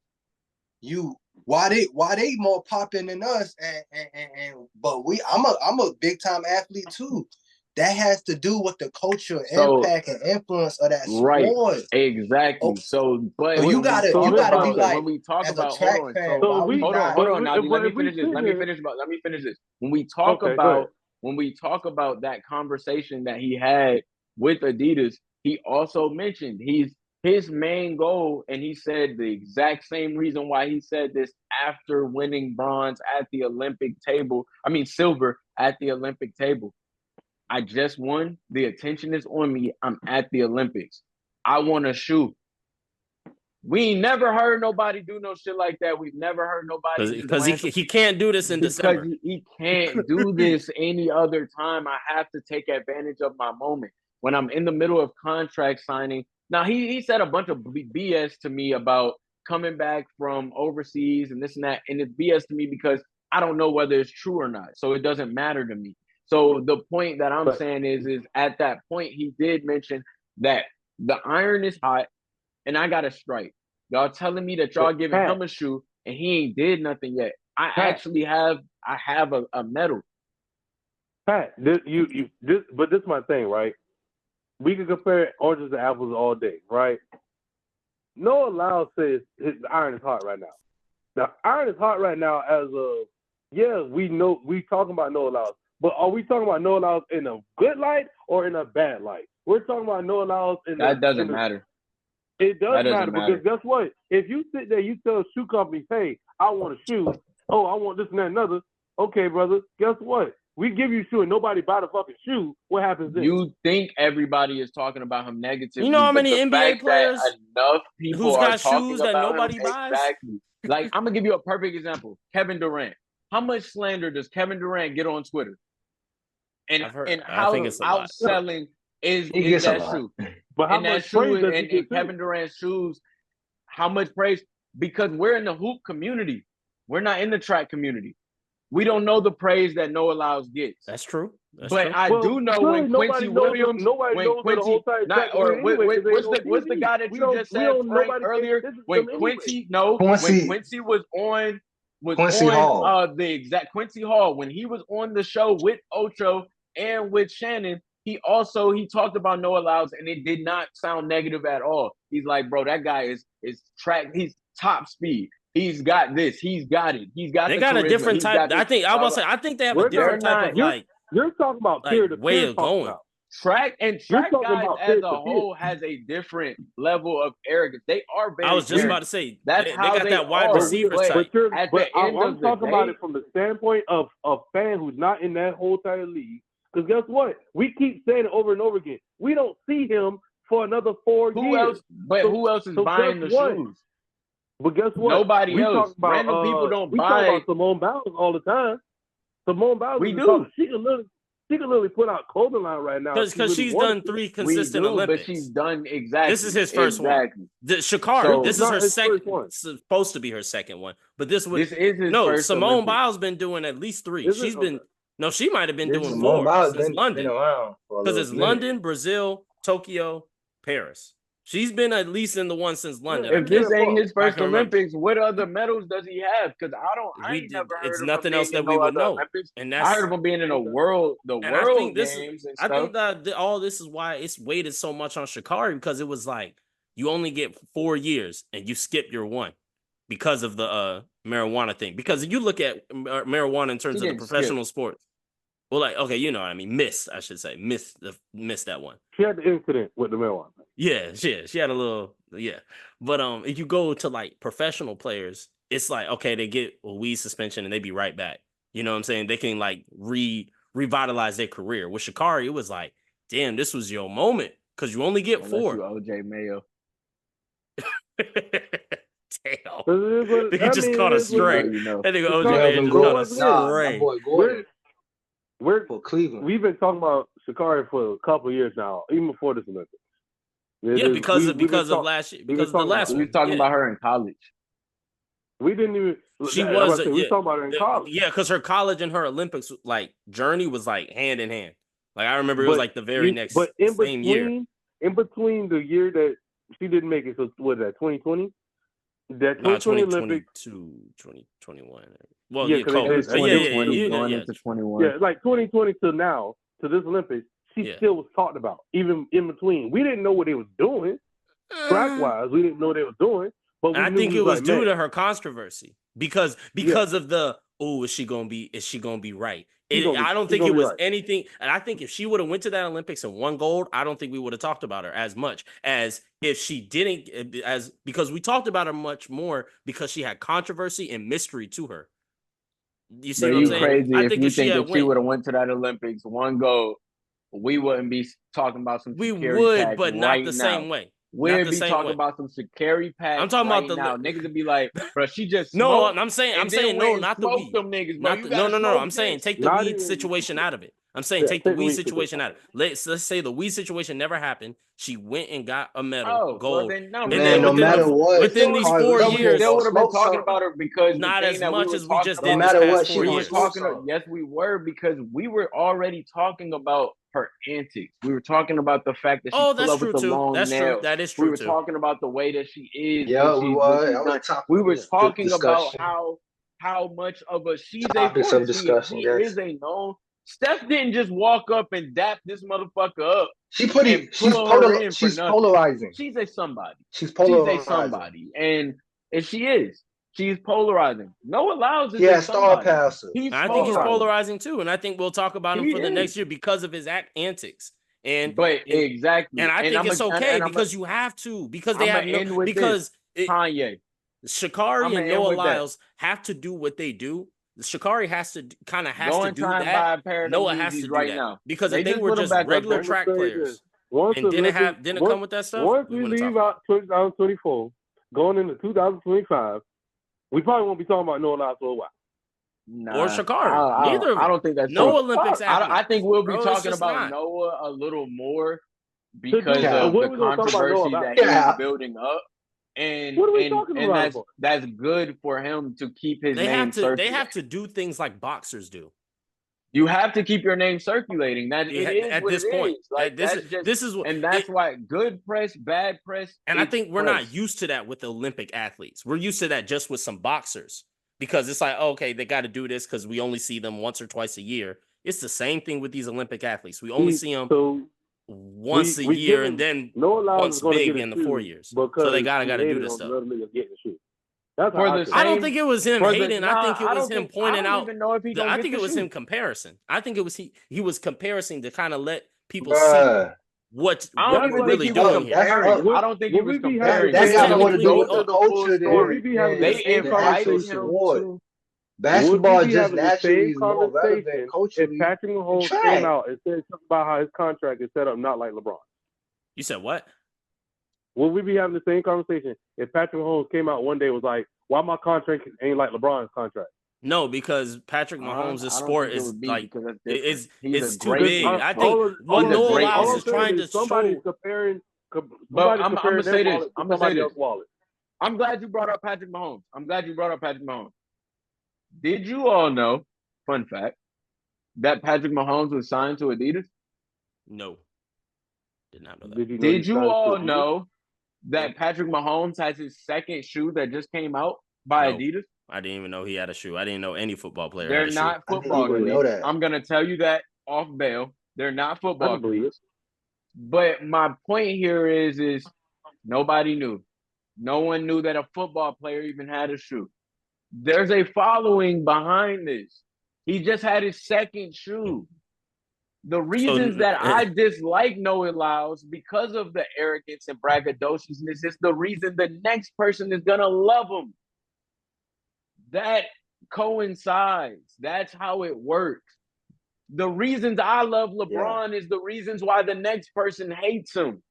Why they more popping than us and but I'm a big time athlete too. That has to do with the culture, impact, and influence of that Right, sport. exactly. Okay. So, but So you gotta about be like, when we talk as a about track hold on, fan, so So why we we- not? hold on, Najee, let me if we finish this. sit Let me here- finish this. When we talk Okay, go ahead. when we talk about that conversation that he had with Adidas, he also mentioned his main goal, and he said the exact same reason why he said this after winning bronze at the Olympic table. I mean silver at the Olympic table. I just won. The attention is on me. I'm at the Olympics. I want a shoe. We ain't never heard nobody do no shit like that. We've never heard nobody Because he can't do this in December. he can't do this any other time. I have to take advantage of my moment when I'm in the middle of contract signing. Now he said a bunch of BS to me about coming back from overseas and this and that, and it's BS to me because I don't know whether it's true or not. So it doesn't matter to me. So the point that I'm saying is at that point he did mention that the iron is hot and I got a strike. Y'all telling me that y'all giving him a shoe and he ain't did nothing yet. I actually have a medal. Pat, but this is my thing, right? We can compare oranges to apples all day, right? Noah Lyles says the iron is hot right now. The iron is hot right now we know we talking about Noah Lyles, but are we talking about Noah Lyles in a good light or in a bad light? We're talking about Noah Lyles in that doesn't matter. It does matter because guess what? If you sit there, you tell shoe companies, hey, I want a shoe. Oh, I want this and that and another. Okay, brother, guess what? We give you a shoe and nobody buy the fucking shoe. What happens then? You think everybody is talking about him negatively. You know how many but the NBA fact players that enough people who's are got talking shoes that about nobody him, buys? exactly. Like, I'm going to give you a perfect example. Kevin Durant. How much slander does Kevin Durant get on Twitter? And how outselling is that shoe? But how much praise does he get Kevin Durant's shoes, how much praise? Because we're in the hoop community. We're not in the track community. We don't know the praise that Noah Lyles gets. That's true. I do know when Quincy Williams, what's the guy that you just said, Frank, earlier? When Quincy was on the exact Quincy Hall, when he was on the show with Ocho and with Shannon, he talked about Noah Lyles and it did not sound negative at all. He's like, bro, that guy is track, he's top speed. He's got this. He's got it. He's got. They got a different type. I think they have a different type of You're talking about way of going. Track guys as a whole has a different level of arrogance. They are very. I was just about to say that's they got that wide receiver type. I'm talking about it from the standpoint of a fan who's not in that whole entire league. Because guess what? We keep saying it over and over again. We don't see him for another 4 years. Who else is buying the shoes? But guess what? Nobody else. Random people don't buy. We talk about Simone Biles all the time. Simone Biles. We do. She can literally put out clothing line right now. Because she's done 3 consistent Olympics. But she's done exactly. This is his first one. Sha'Carri, this is her second one. Supposed to be her second one. But this is his first Simone Biles been doing at least 3. She's been No, she might have been doing Simone 4 Biles since been London. around for a Because little it's minute. London, Brazil, Tokyo, Paris. She's been at least in the one since London. If this ain't his I first can remember. Olympics, what other medals does he have? Because I ain't never heard It's of him nothing being else that in we no would other know. Olympics. And I heard of him being in the world games and stuff. I think that all this is why it's weighted so much on Sha'Carri, because it was like you only get 4 years and you skip your one because of the marijuana thing. Because if you look at marijuana in terms of the professional sports, well, like, okay, you know what I mean? Missed that one. She had the incident with the marijuana. Yeah, she had a little, yeah. But if you go to like professional players, it's like, okay, they get a weed suspension and they be right back. You know what I'm saying? They can like revitalize their career. With Sha'Carri, it was like, damn, this was your moment because you only get 4. OJ Mayo. Damn. He just caught a stray. That nigga OJ Mayo just caught a stray. My boy Gordon. For Cleveland. We've been talking about Sha'Carri for a couple of years now, even before this Olympics. Yeah, because of last year, because of the last one. We were talking about her in college. We didn't even. She was. We were talking about her in college. Yeah, because her college and her Olympics like journey was like hand in hand. Like I remember, it was like the very next same year. In between the year that she didn't make it, so was that 2020? That 2020 Olympics, 2021. Well, yeah, yeah, going into 21. Yeah, like 2020 to now to this Olympics, she still was talked about, even in between. We didn't know what they was doing track wise. We didn't know what they was doing. But I think it was due to her controversy because of the is she gonna be right? I don't think it was anything. And I think if she would have went to that Olympics and won gold, I don't think we would have talked about her as much as if she didn't, because we talked about her much more because she had controversy and mystery to her. You see what I'm saying? Crazy. I think if she would have went to that Olympics, won gold, we wouldn't be talking about some. We would, but not the same way. We'd be talking about some Sha'Carri packs. I'm talking about the now. Niggas would be like, bro, she just no. I'm saying no, not the weed. Them niggas, no. I'm saying take the weed situation out of it. I'm saying take the weed situation out of it. Let's say the weed situation never happened. She went and got a medal, gold. Within these 4 years, they would have been talking about her because not as much as we just did. No matter what, she was talking. Yes, we were, because we were already talking about her antics. We were talking about the fact that she pulled up with the long nails. True. That is true. We were talking about the way that she is. Yeah, we were. We were talking about how much of a she's a discussion. She is a known. Steph didn't just walk up and dap this motherfucker up. She's polarizing. She's a somebody. She's polarizing. She's a somebody, and she is. She's polarizing. Noah Lyles is a star passer. I think he's polarizing too, and I think we'll talk about him for the next year because of his antics. Exactly. And I think it's okay because you have to, because they have Kanye, Sha'Carri and Noah Lyles have to do what they do. Sha'Carri has to do that. Noah has to do that now because if they were just regular track players and didn't come with that stuff. Once we leave out 2024, going into 2025. We probably won't be talking about Noah Lyles for a while. Or Sha'Carri. Neither of them. I don't think that's no true. Olympics athlete. I think we'll be talking about Noah a little more because of the controversy that he's building up. And what are we talking about? That's good for him to keep his name circulating. They have to do things like boxers do. You have to keep your name circulating. That it is at this point. Like, this is what, and that's why good press, bad press. And I think we're not used to that with the Olympic athletes. We're used to that just with some boxers because it's like, okay, they got to do this because we only see them once or twice a year. It's the same thing with these Olympic athletes. We only see them once a year and then once big in the 4 years. So they gotta do this stuff. I don't think it was him hating. I think it was him pointing out. I think it was him comparison. I think it was he was comparing to kind of let people see what we're really doing here. I don't think he was comparing. That's got more to do with the culture. They invited him. Basketball just naturally is more relevant culturally. If Patrick Mahomes came out and said something about how his contract is set up not like LeBron. You said what? Will we be having the same conversation if Patrick Mahomes came out one day and was like, why my contract ain't like LeBron's contract? No, because Patrick Mahomes' sport is like it's too big. I think what Noah Lyles is trying to somebody's comparing. But I'm gonna say this. I'm gonna say this. I'm glad you brought up Patrick Mahomes. Did you all know? Fun fact. that Patrick Mahomes was signed to Adidas? No, did not know that. Did you know Did he you signed to all Adidas? know that Patrick Mahomes has his second shoe that just came out by No. Adidas? I didn't even know he had a shoe. I didn't know any football player They're had a shoe. not I didn't football even know cleats. that. I'm gonna tell you that off bail. They're not I football can believe cleats. But my point here is nobody knew. No one knew that a football player even had a shoe. There's a following behind this. He just had his second shoe. The reasons that I dislike Noah Lyles because of the arrogance and braggadociousness is the reason the next person is gonna love him. That coincides. That's how it works. The reasons I love LeBron is the reasons why the next person hates him.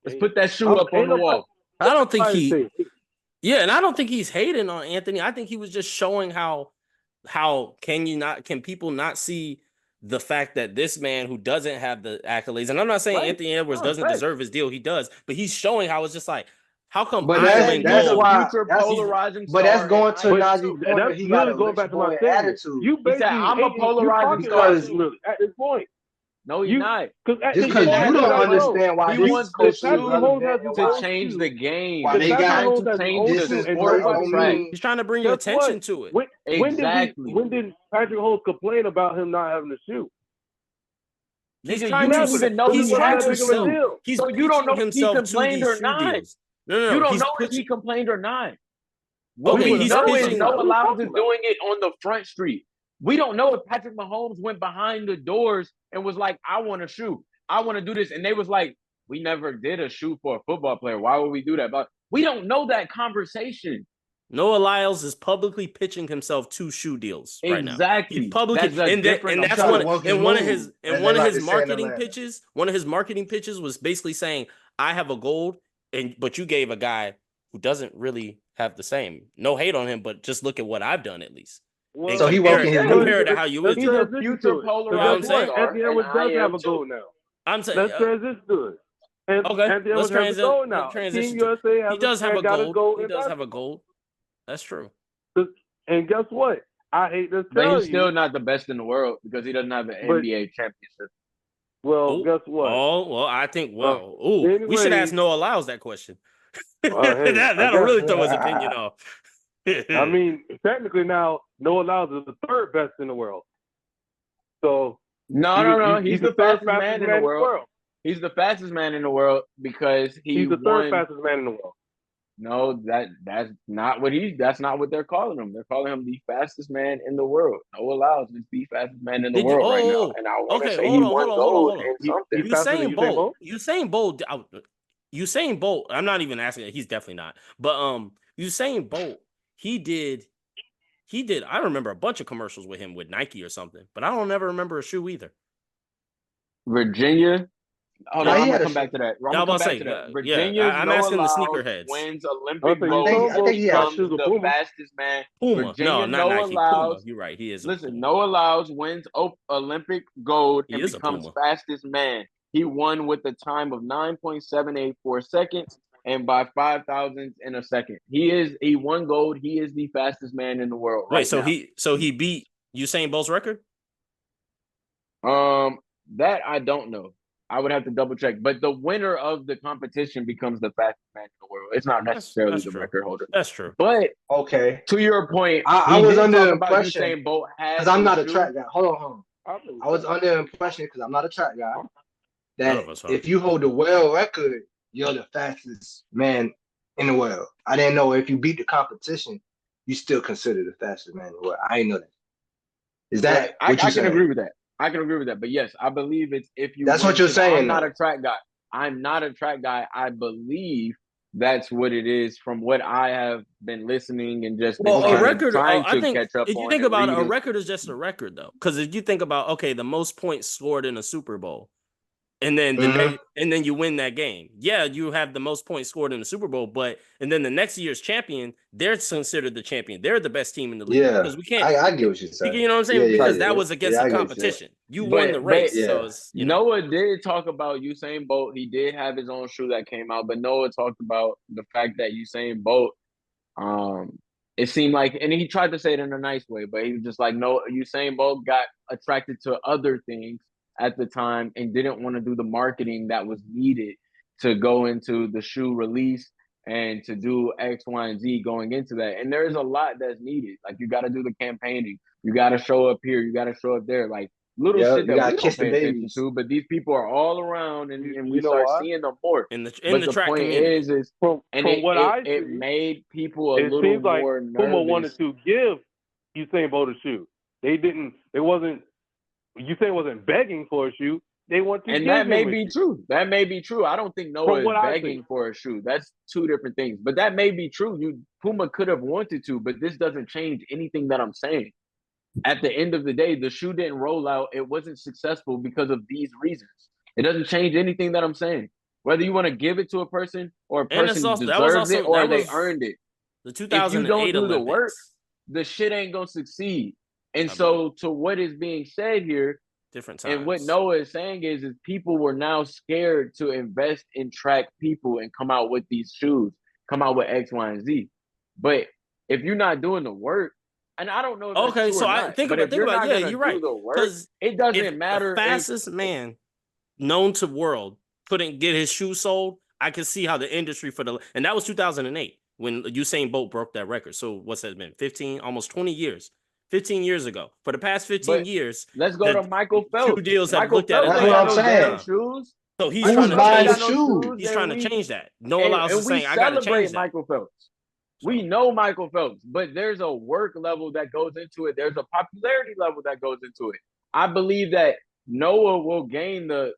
Let's put that shoe up on the wall. I don't think Nobody he. say- Yeah, and I don't think he's hating on Anthony. I think he was just showing how can people not see the fact that this man who doesn't have the accolades, and I'm not saying Right. Anthony Edwards No, doesn't right. deserve his deal, he does, but he's showing how it's just like, how come But I that's- win that's gold? why- future that's- polarizing But that's star, going and to I am Najee's too. point. And That that's he got really a going rich back to my boy statement. attitude. You He basically said, I'm a hating- you polarizing talking star. about him, really, at this point. No, he's You- not. Because Just because you don't understand why He this wants is the supposed to be shoe relevant has and his to why- own change shoe. the game. Why The they He's got- trying Patrick to Mahomes has his change own the this shoe, is and sport nobody of track. knew. He's trying to bring Guess attention what? to it. Exactly. When did Patrick Mahomes complain about him not having a shoe? He's Nigga, trying you to didn't even know he's he trying had to a sell. shoe. He's So you don't know pitching if he himself to complained these or shoe not. deals. No, You don't he's know if pitching. he complained or not. What Okay, we he's know is pitching. Noah Lyles is about? doing it on the front street. We don't know if Patrick Mahomes went behind the doors and was like, I want a shoe. I want to do this. And they was like, we never did a shoe for a football player. Why would we do that? But we don't know that conversation. Noah Lyles is publicly pitching himself to shoe deals right now. Exactly. He's publicly, That's a and different that's trying one to work and his one of move, his as and they one of like his to say in marketing Atlanta. pitches. One of his marketing pitches was basically saying, "I have a gold, but you gave a guy who doesn't really have the same. No hate on him, but just look at what I've done at least. Well, So he compare working it, his compare it move. to how you Let's is. He's a transition future to it. polarizing Guess what? star, Anthony and Edwards I does am have a too. goal now. I'm saying, Let's transition to it. And okay, Anthony let's Edwards has a goal now. transition. Team To, USA has he does have a got gold. a goal. He in does have a basketball. gold. That's true. And guess what? I hate to But tell he's still you. not the best in the world because he doesn't have an But- NBA championship. Well, Oh, guess what? Oh, well, I think, we should anyway- ask Noah Lyles that question. Hey, That'll I really guess- throw his opinion off. I mean, technically now, Noah Lyles is the third best in the world. So No. He's the third fastest man in the world. He's the fastest man in the world because He's the third fastest man in the world. No, that's not what they're calling him. They're calling him the fastest man in the world. Noah Lyles is the fastest man in the Did you- world right oh, now. And I want to okay, say hold he on, won hold on, gold hold on. in something. He's faster than Usain Bolt. Usain Bolt. I'm not even asking. He's definitely not. But Usain Bolt. He did. I remember a bunch of commercials with him with Nike or something. But I don't ever remember a shoe either. Virginia. Hold Yeah, on, he I'm had gonna a come back to that. I'm Yeah, gonna I'm come about to back say, to that. yeah, Virginia's I'm Noah asking the Lyles sneakerheads. wins I Olympic think gold. he had becomes shoes with the Puma. fastest man. Puma. Virginia, No, not Noah Nike. Lyles. Puma. You're right. He is. Listen, Puma. Noah Lyles wins Olympic gold He and is a becomes Puma. fastest man. He won with a time of 9.784 seconds and by 5,000 in a second. He won gold. He is the fastest man in the world right Wait, now. he beat Usain Bolt's record? That I don't know. I would have to double check. But the winner of the competition becomes the fastest man in the world. It's not necessarily that's the true. record holder. That's true. But Okay, to your point, I he was did under talk the about impression, Usain Bolt has because I'm not a shoe. track guy. Hold on. I was under the impression, because I'm not a track guy, None that of us are. if you hold the world record, you're the fastest man in the world. I didn't know if you beat the competition, you still consider the fastest man in the world. I didn't know that. Is that I what you can saying? agree with that. I can agree with that. But yes, I believe it's if you. That's win, what you're 'cause saying, I'm not though. a track guy. I'm not a track guy. I believe that's what it is from what I have been listening and just been Well, a trying record. to I think catch up if you on think and about it, a reading. record is just a record, though. Because if you think about, okay, the most points scored in a Super Bowl, and then and then you win that game. Yeah, you have the most points scored in the Super Bowl, and then the next year's champion, they're considered the champion. They're the best team in the league. Yeah, Because we can't. I get what you're saying. You know what I'm saying? Yeah, Because yeah, that yeah. was against Yeah, I the get what you're saying. competition. You won the But- race, yeah. so it's you know. Noah did talk about Usain Bolt. He did have his own shoe that came out, but Noah talked about the fact that Usain Bolt it seemed like, and he tried to say it in a nice way, but he was just like, no, Usain Bolt got attracted to other things at the time and didn't want to do the marketing that was needed to go into the shoe release and to do X, Y, and Z going into that. And there's a lot that's needed. Like, you got to do the campaigning, you got to show up here, you got to show up there. Like, little Yep, shit you that gotta we kiss don't the pay attention babies. to, but these people are all around, and we You know start why? seeing them more. in But the the track point community. is From and what I it see, made people a it little seems like more Puma wanted nervous. to give Usain Bolt a shoe. They didn't. It wasn't. Usain wasn't begging for a shoe. They want to And give that may him a be shoe. true. That may be true. I don't think Noah From is what I see, begging for a shoe. That's two different things. But that may be true. Puma could have wanted to, but this doesn't change anything that I'm saying. At the end of the day, the shoe didn't roll out. It wasn't successful because of these reasons. It doesn't change anything that I'm saying. Whether you want to give it to a person or a And it's person also deserves it or that they was earned it. the If you don't 2008 do the work, Olympics. the shit ain't gonna succeed. And I so, to what is being said here, Different and what times. Noah is saying is people were now scared to invest in track people and come out with these shoes, come out with X, Y, and Z. But if you're not doing the work, and I don't know if that's Okay, true so or I not, think but about if you're not yeah, gonna you're do right. the work, Because it if doesn't the matter. fastest man known to world couldn't get his shoe sold, I can see how the industry and that was 2008 when Usain Bolt broke that record. So what's that been? 15, almost 20 years. 15 years ago. For the past 15 But years, let's go to the Michael shoe Phelps. deals have Michael looked at it Phelps That's like, ain't what got I'm no oh, damn saying. nah. shoes. So he's Michael trying Who's to Phelps ain't buying the got change. no shoes? shoes, He's trying to change that. Noah Lyles and is we saying, I got to celebrate change that. Michael Phelps. So, We know Michael Phelps, but there's a work level that goes into it. There's a popularity level that goes into it. I believe that Noah will gain Noah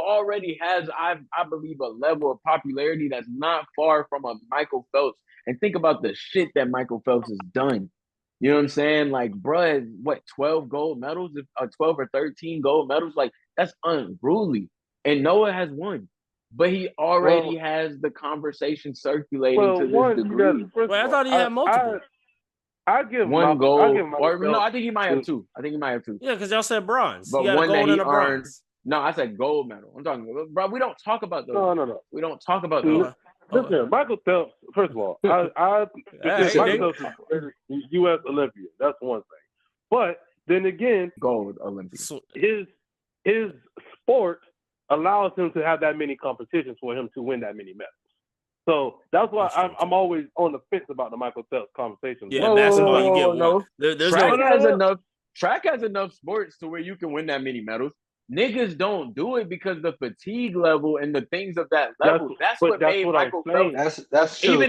already has, I believe, a level of popularity that's not far from a Michael Phelps. And think about the shit that Michael Phelps has done. You know what I'm saying? Like, bruh, what, 12 gold medals, 12 or 13 gold medals? Like, that's unruly. And Noah has won. But he already well, has the conversation circulating to this one, you got degree. first well, of I all, thought he had multiple. I give One gold, Michael or no, Phelps. I think he might have two. I think he might have two. Yeah, because y'all said bronze. He But got a one that gold and he a earned. bronze. No, I said gold medal. I'm talking about, bro. We don't talk about those. No. We don't talk about those. Okay. Okay. Listen, Michael Phelps. First of all, I All right, Michael Nick. Phelps is the greatest U.S. Olympian. That's one thing. But then again, Gold Olympian. So, his sport allows him to have that many competitions for him to win that many medals. So that's why That's true, I'm too. always on the fence about the Michael Phelps conversation. yeah, basketball, you get no. one. There's Track no. has enough. Track has enough sports to where you can win that many medals. Niggas don't do it because the fatigue level and the things of that level. That's what made I'm Michael saying. Phelps. That's true. I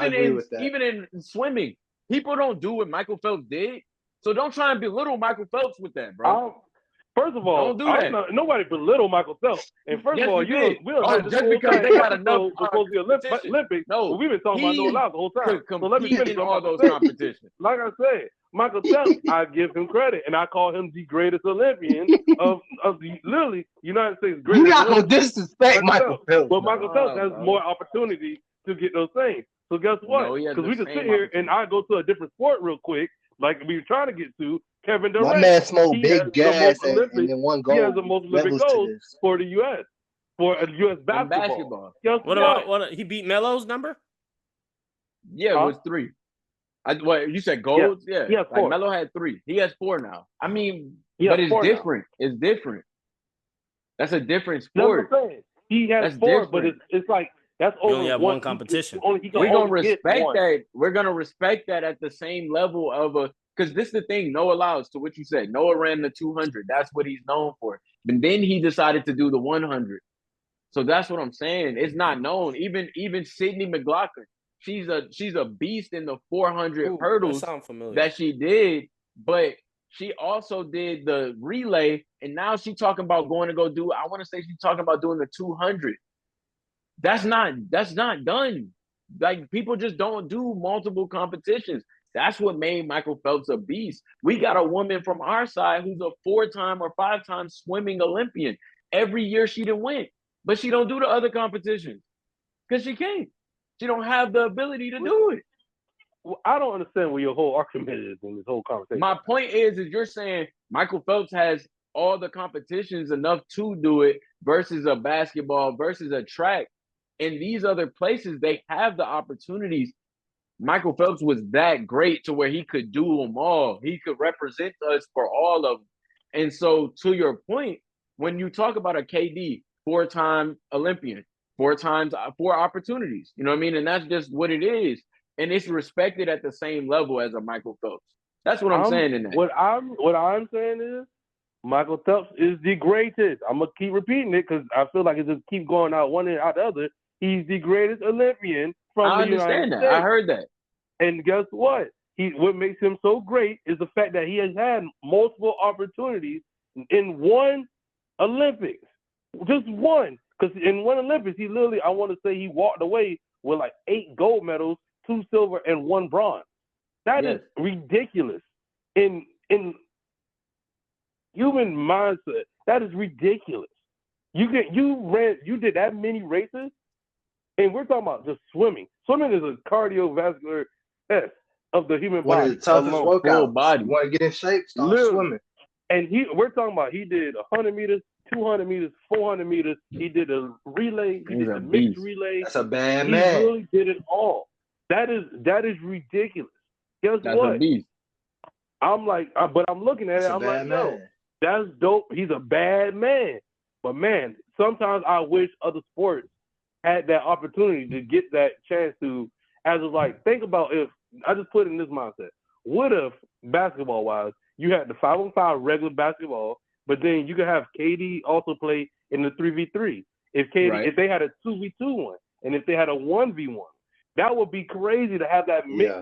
agree with that. Even in swimming, people don't do what Michael Phelps did. So don't try and belittle Michael Phelps with that, bro. First of all, Don't do that. nobody belittle Michael Phelps. And first Yes, of all, you did. we don't Oh, have this just whole because thing they got enough supposed to be competition. Olympics. No, But we've been talking about he Noah Lyles the whole time. could So let me compete finish in what I'm all about those to say. competitions. Like I said, Michael Phelps, I give him credit, and I call him the greatest Olympian of the literally United States You're greatest not gonna Olympian. disrespect Michael Phelps. But bro. Michael Phelps has bro. more opportunity to get those things. So guess what? No, he has Because the we just same sit here and I go to a different sport real quick, like we were trying to get to Kevin Durant. My man smoked He has big the most gas and Olympic- then one He has gold the most Olympic levels to goals this. for the U.S. for U.S. In basketball. basketball. Guess What about he beat Melo's number? Yeah, it was 3. You said golds? Yeah. He has Like 4. Melo had 3. He has 4 now. I mean, He but has it's 4 now. different. It's different. That's a different That's what sport. I'm saying. He has That's 4, but different. it's like that's You over only have one competition. He can We're gonna only get respect one. that. We're gonna respect that at the same level of because this is the thing. Noah Lyles, to what you said. Noah ran the 200. That's what he's known for. But then he decided to do the 100. So that's what I'm saying. It's not known. Even Sydney McLaughlin, she's a beast in the 400 Ooh, that hurdles sounds familiar. that she did, but she also did the relay, and now she's talking about going to go do. I want to say she's talking about doing the 200. That's not done. Like, people just don't do multiple competitions. That's what made Michael Phelps a beast. We got a woman from our side who's a 4-time or 5-time swimming Olympian. Every year she didn't win, but she don't do the other competitions because she can't. She don't have the ability to do it. Well, I don't understand what your whole argument is in this whole conversation. My point is you're saying Michael Phelps has all the competitions enough to do it versus a basketball versus a track. In these other places, they have the opportunities. Michael Phelps was that great to where he could do them all. He could represent us for all of them. And so, to your point, when you talk about a KD, 4-time Olympian, 4 times, 4 opportunities, you know what I mean? And that's just what it is. And it's respected at the same level as a Michael Phelps. That's what I'm saying in that. What I'm saying is Michael Phelps is the greatest. I'm gonna keep repeating it because I feel like it just keep going out one and out the other. He's the greatest Olympian from the United States. I heard that. And guess what? What makes him so great is the fact that he has had multiple opportunities in one Olympics, just one. Because in one Olympics, he literally, I want to say, he walked away with like 8 gold medals, 2 silver, and 1 bronze. That is ridiculous. In human mindset, that is ridiculous. You did that many races, and we're talking about just swimming. Swimming is a cardiovascular test of the human One body. of the toughest workouts. Body. You want to get in shape? Start swimming. And we're talking about he did 100 meters, 200 meters, 400 meters. He did a relay. He did a mixed relay. That's a bad man. He really did it all. That is ridiculous. Guess That's what? a beast. I'm like, but I'm looking at it. I'm like, yo, that's dope. He's a bad man. But man, sometimes I wish other sports had that opportunity to get that chance to, as of like, think about if, I just put it in this mindset. What if, basketball-wise, you had the 5-on-5 regular basketball, but then you could have KD also play in the 3v3. If they had a 2v2 one, and if they had a 1v1, that would be crazy to have that mix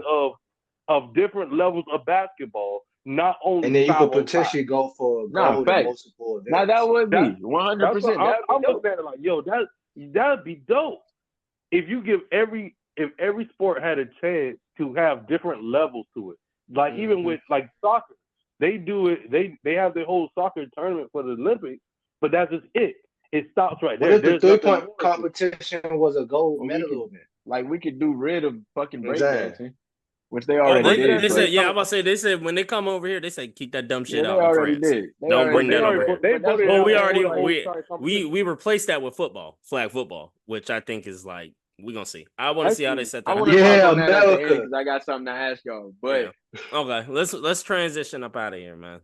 of different levels of basketball. Not only, and then you could potentially go for gold in multiple events. Now that would be 100%. I'm looking at it like, yo, that'd be dope. If every sport had a chance to have different levels to it, like even with like soccer, they do it. They have their whole soccer tournament for the Olympics, but that's just it. It stops right there. What if the 3-point competition was a gold medal event? Like we could do rid of fucking breakdancing, which they already did. They said, I'm about to say, they said when they come over here, they said keep that dumb shit out. They already did. Don't bring that over here. We replaced that with flag football, which I think is like, we're gonna see. I want to see how they set that up. America. Because I got something to ask y'all. But okay, let's transition up out of here, man.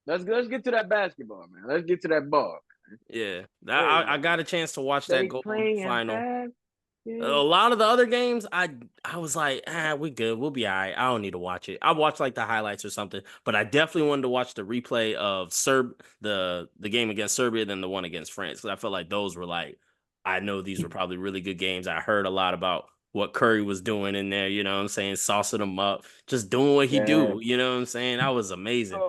Let's get to that basketball, man. Let's get to that ball. Yeah, I got a chance to watch that gold final. A lot of the other games, I was like, we good. We'll be all right. I don't need to watch it. I watched like the highlights or something, but I definitely wanted to watch the replay of the game against Serbia than the one against France, because I felt like those were like, I know these were probably really good games. I heard a lot about what Curry was doing in there, you know what I'm saying, saucing them up, just doing what he do, you know what I'm saying? That was amazing.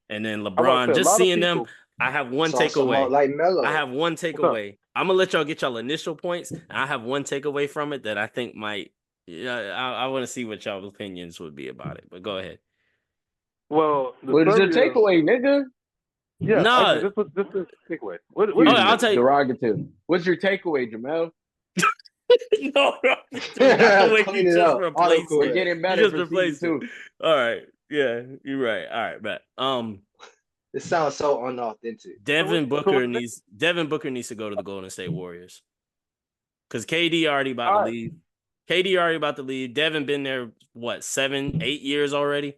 And then LeBron, just seeing them, I have one takeaway. Like Melo. I have one takeaway. I'm gonna let y'all get y'all initial points. And I have one takeaway from it that I think might. I want to see what y'all's opinions would be about it. But go ahead. Well, what is your takeaway, nigga? Yeah, no, this is takeaway. What I'll tell you. Derogative. What's your takeaway, Jamel? No, Clean it up. We're getting better. You just replaced it. All right. Yeah, you're right. All right, bet. It sounds so unauthentic. Devin Booker needs to go to the Golden State Warriors. Because KD already about to leave. Devin been there, 7, 8 years already?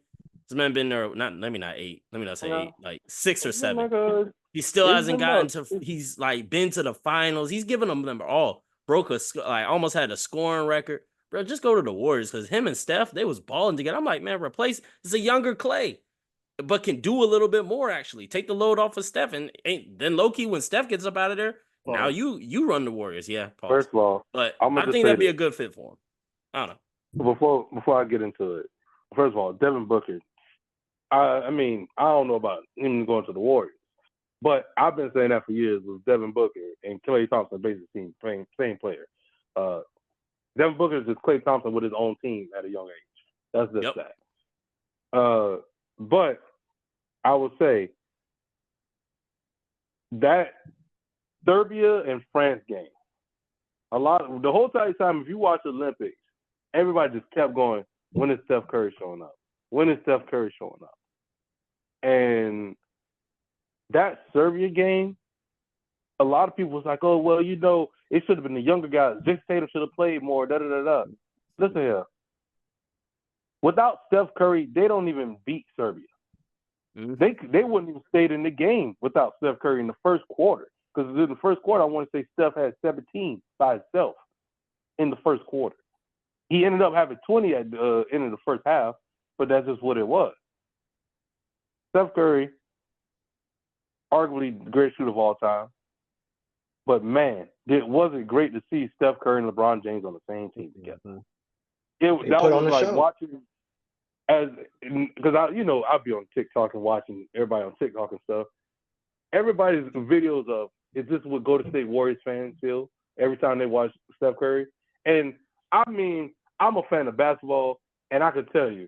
This man been there, not 8. Let me not say 8, like 6 or 7. He still hasn't gotten to, he's like been to the finals. He's given them all. Almost had a scoring record. Bro, just go to the Warriors, because him and Steph, they was balling together. I'm like, man, it's a younger Clay, but can do a little bit more, actually. Take the load off of Steph, and then low-key, when Steph gets up out of there, now you run the Warriors. Yeah, pause. First of all, but I think that'd be a good fit for him. I don't know. Before I get into it, first of all, Devin Booker, I mean, I don't know about him going to the Warriors, but I've been saying that for years with Devin Booker and Klay Thompson, basically same player. Devin Booker is just Klay Thompson with his own team at a young age. That's just that. But I would say that Serbia and France game, the whole entire time, if you watch the Olympics, everybody just kept going, when is Steph Curry showing up? When is Steph Curry showing up? And that Serbia game, a lot of people was like, oh, well, it should have been the younger guys. Jason Tatum should have played more, da-da-da-da. Listen here. Without Steph Curry, they don't even beat Serbia. They wouldn't even stayed in the game without Steph Curry in the first quarter. Because in the first quarter, I want to say Steph had 17 by himself in the first quarter. He ended up having 20 at the end of the first half, but that's just what it was. Steph Curry, arguably the greatest shooter of all time. But man, was it great to see Steph Curry and LeBron James on the same team together. That was like watching because I'll be on TikTok and watching everybody on TikTok and stuff. Everybody's videos of is this what Golden State Warriors fans feel every time they watch Steph Curry? And I mean, I'm a fan of basketball, and I can tell you,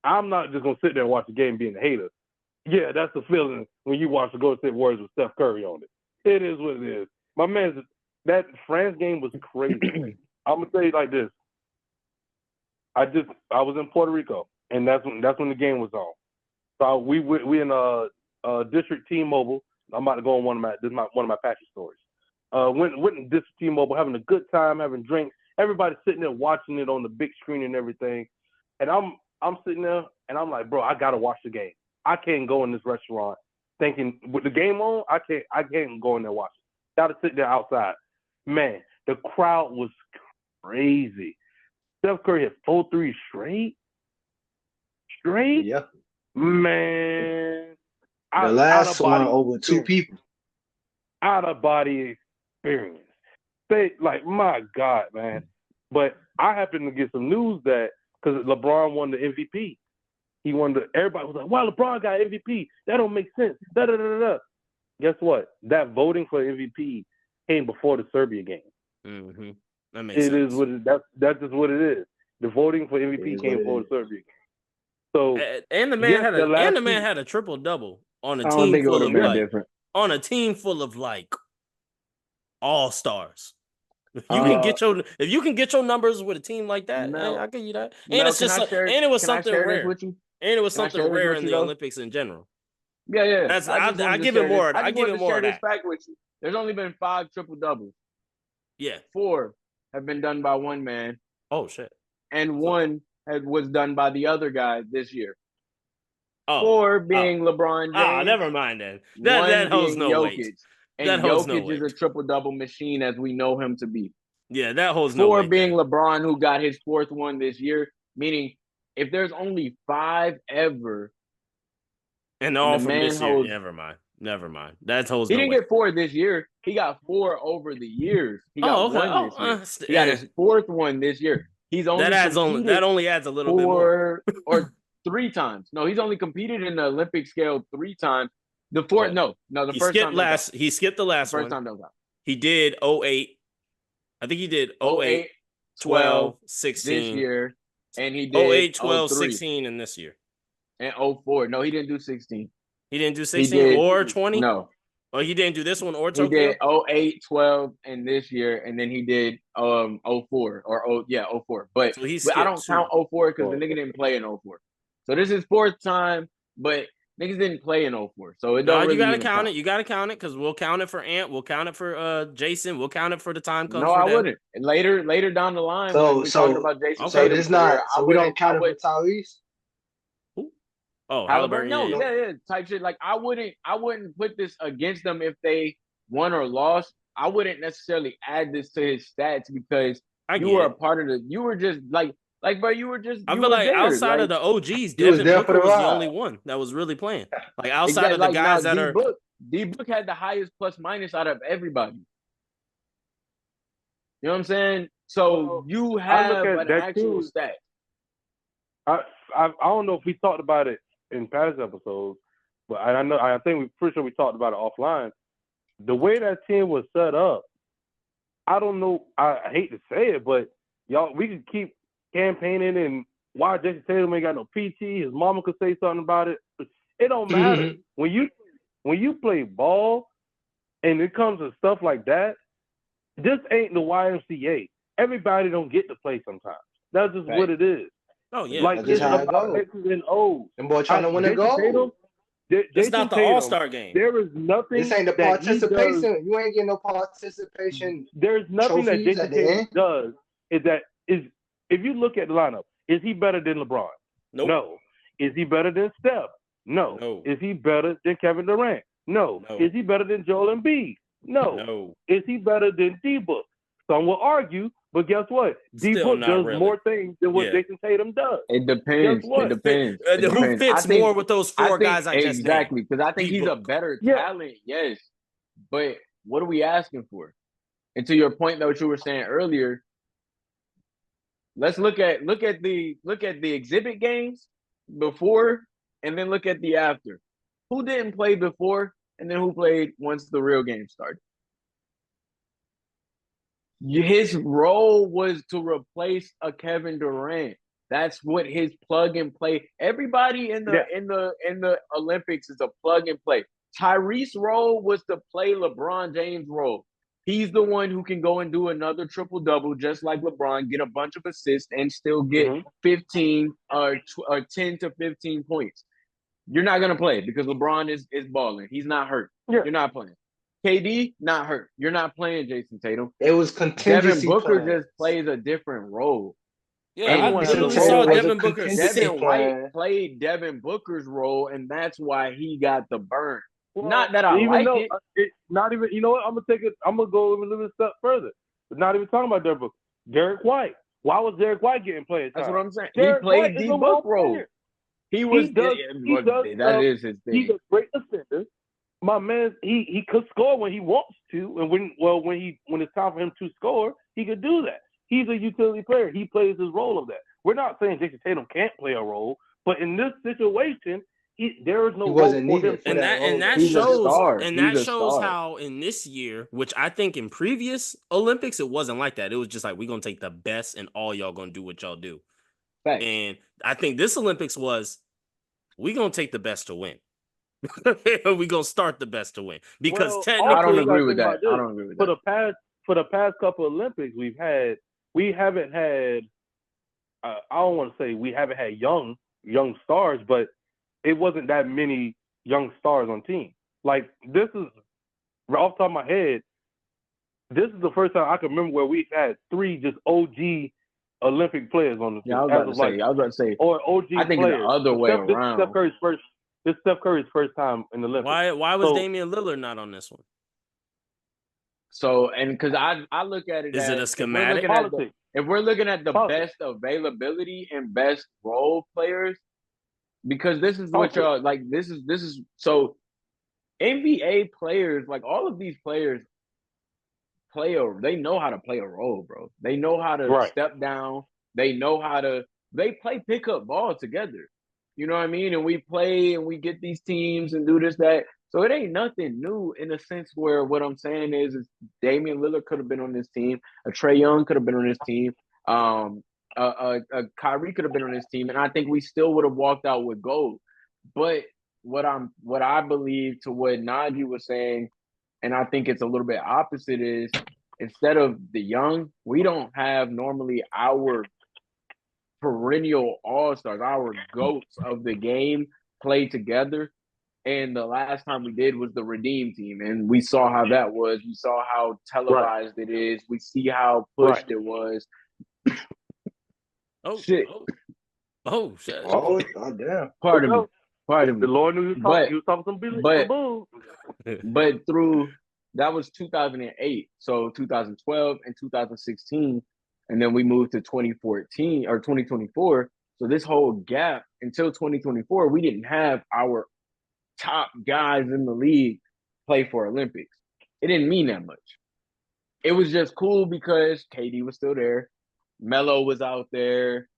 I'm not just gonna sit there and watch the game being a hater. Yeah, that's the feeling when you watch the Golden State Warriors with Steph Curry on it. It is what it is. My man, that France game was crazy. I'm gonna say it like this. I was in Puerto Rico, and that's when the game was on. So we in District T-Mobile. I'm about to go on one of my passion stories. Went in District T-Mobile, having a good time, having drinks. Everybody sitting there watching it on the big screen and everything. And I'm sitting there, and I'm like, bro, I gotta watch the game. I can't go in this restaurant thinking with the game on. I can't go in there watch it. Gotta sit there outside. Man, the crowd was crazy. Steph Curry had 4 threes straight. Yeah. Man. The last one over 2 people. Out of body experience. Like, my God, man. But I happen to get some news that because LeBron won the MVP. He won everybody was like, wow, LeBron got MVP. That don't make sense. Da da da da. Guess what? That voting for MVP came before the Serbia game. Mm-hmm. That makes sense. It is what that's just what it is. The voting for MVP came before the Serbia game. So and the man had a triple double on a team full of like all-stars. If you can get your numbers with a team like that, I'll give you that. And it's just it was something rare. And it was something rare in the Olympics in general. Yeah. I give it more. I give it more of that. Fact with you. There's only been 5 triple doubles. Yeah. 4 have been done by one man. Oh shit. And 1 was done by the other guy this year. 4 being LeBron James. Never mind then. That holds no Jokic. weight. And that holds Jokic no weight. is a triple-double machine as we know him to be. Yeah, that holds no weight. 4 being LeBron, who got his 4th one this year, meaning if there's only 5 ever. And all from this year. Never mind. That holds no weight. He didn't get 4 this year. He got 4 over the years. He got 1 this year. He got his 4th one this year. He's only that only adds a little bit more. Or 3 times. No, he's only competed in the Olympic scale 3 times. The first time. He skipped the last one. First time that was out. He did 08. I think he did 08, 12, 16. This year. And he did 08, 12, 16 and this year. And 04. No, he didn't do 16. He didn't do 16 or 20? No. Oh, he didn't do this one or Tokyo? He did 08, 12, and this year, and then he did 04 or 04. But I don't count 04 because the nigga didn't play in 04. So this is 4th time, but niggas didn't play in 04. So it don't really you gotta count it. You gotta count it because we'll count it for Ant. We'll count it for Jason. We'll count it for the time comes. No, I wouldn't. Later down the line, when we're talking about Jason. So it's not. So we don't count it for Tyrese. Oh, Halliburton. Yeah, type shit. Like I wouldn't put this against them if they won or lost. I wouldn't necessarily add this to his stats because you were a part of the. You were just like, bro, you were just. I feel like outside of the OGs, Devin Booker was the only one that was really playing. Like outside of the guys that are. D-Book had the highest plus minus out of everybody. You know what I'm saying? So you have an actual stat. I don't know if we talked about it in past episodes, but I think we're pretty sure we talked about it offline. The way that team was set up, I don't know. I hate to say it, but y'all, we could keep campaigning and why Jason Tatum ain't got no PT. His mama could say something about it. It don't matter when you play ball, and it comes to stuff like that. This ain't the YMCA. Everybody don't get to play sometimes. That's just what it is. Oh yeah, like it's about X's and O's. And boy trying to win a goal. It's not the All-Star game. There is nothing. This ain't the participation. You ain't getting no participation. There's nothing that Jason Tatum does. Is if you look at the lineup, is he better than LeBron? Nope. No. Is he better than Steph? No. No. Is he better than Kevin Durant? No. No. Is he better than Joel Embiid? No. No. Is he better than D-Book? Some will argue, but guess what? Still D-Book not does really. more things than what Yeah. Jason Tatum does. It depends. Guess what? It depends. It Who depends. fits I think- more with those four guys I just named? exactly, because I think he's a D-Book. better Yeah. talent. Yes, but what are we asking for? And to your point, though, what you were saying earlier, let's look at the exhibit games before, and then look at the after. Who didn't play before, and then who played once the real game started? His role was to replace a Kevin Durant. That's what his plug and play. Everybody in the Olympics is a plug and play. Tyrese's role was to play LeBron James' role. He's the one who can go and do another triple double, just like LeBron, get a bunch of assists and still get 15 or 10 to 15 points. You're not gonna play because LeBron is balling. He's not hurt. Yeah. You're not playing. KD not hurt. You're not playing Jason Tatum. It was contingency Devin Booker plans. just plays a different role. Yeah, Anyone I else literally role saw was a Devin Booker contingency sit. Devin plan. White played Devin Booker's role, and that's why he got the burn. Well, Not that I even like though, it. not even. You know what? I'm gonna go even a little step further. But not even talking about Derek Booker. Derek White. Why was Derek White getting played? That's what I'm saying. Derek he played White is a D-Book role role. player. He was. does- That is his thing. He's a great defender. My man, he could score when he wants to, and when it's time for him to score, he could do that. He's a utility player. He plays his role of that. We're not saying Jason Tatum can't play a role, but in this situation, there is no He role wasn't for needed him. for And that role. and that He's a shows star. and He's that a shows star. how in this year, which I think in previous Olympics it wasn't like that. It was just like we're gonna take the best and all y'all gonna do what y'all do. Facts. And I think this Olympics was we gonna take the best to win. We gonna start the best to win because Well, technically I don't also, agree with think that. about this. I don't agree with For that. the past couple Olympics we haven't had. I don't want to say we haven't had young stars, but it wasn't that many young stars on team. Like this is off the top of my head. This is the first time I can remember where we've had 3 just OG Olympic players on the team. Yeah, I was about to say. or OG I think players. it's the other way This is around. This is Steph Curry's first time in the Olympics. why was So- Damian Lillard not on this one? So, and because I look at it Is it a as schematic? Politics. if we're looking at the Politics. best availability and best role players, because this is what Politics. y'all like. This is so NBA players, like all of these players, they know how to play a role, bro. They know how to Right. step down. They know how to. They play pickup ball together. You know what I mean? And we play and we get these teams and do this, that. So it ain't nothing new in a sense where what I'm saying is Damian Lillard could have been on this team. A Trae Young could have been on this team. Kyrie could have been on this team. And I think we still would have walked out with gold. But what I believe to what Najee was saying, and I think it's a little bit opposite, is instead of the young, we don't have normally our perennial all-stars, our GOATs of the game play together. And the last time we did was the Redeem team. And we saw how that was. We saw how televised it is. We see how pushed it was. Oh Shit. Oh shit. Oh damn. Pardon me. Pardon The me. Lord knew you was talking some but- bull. But that was 2008. So 2012 and 2016. And then we moved to 2014 or 2024. So this whole gap until 2024, we didn't have our top guys in the league play for Olympics. It didn't mean that much. It was just cool because KD was still there. Melo was out there.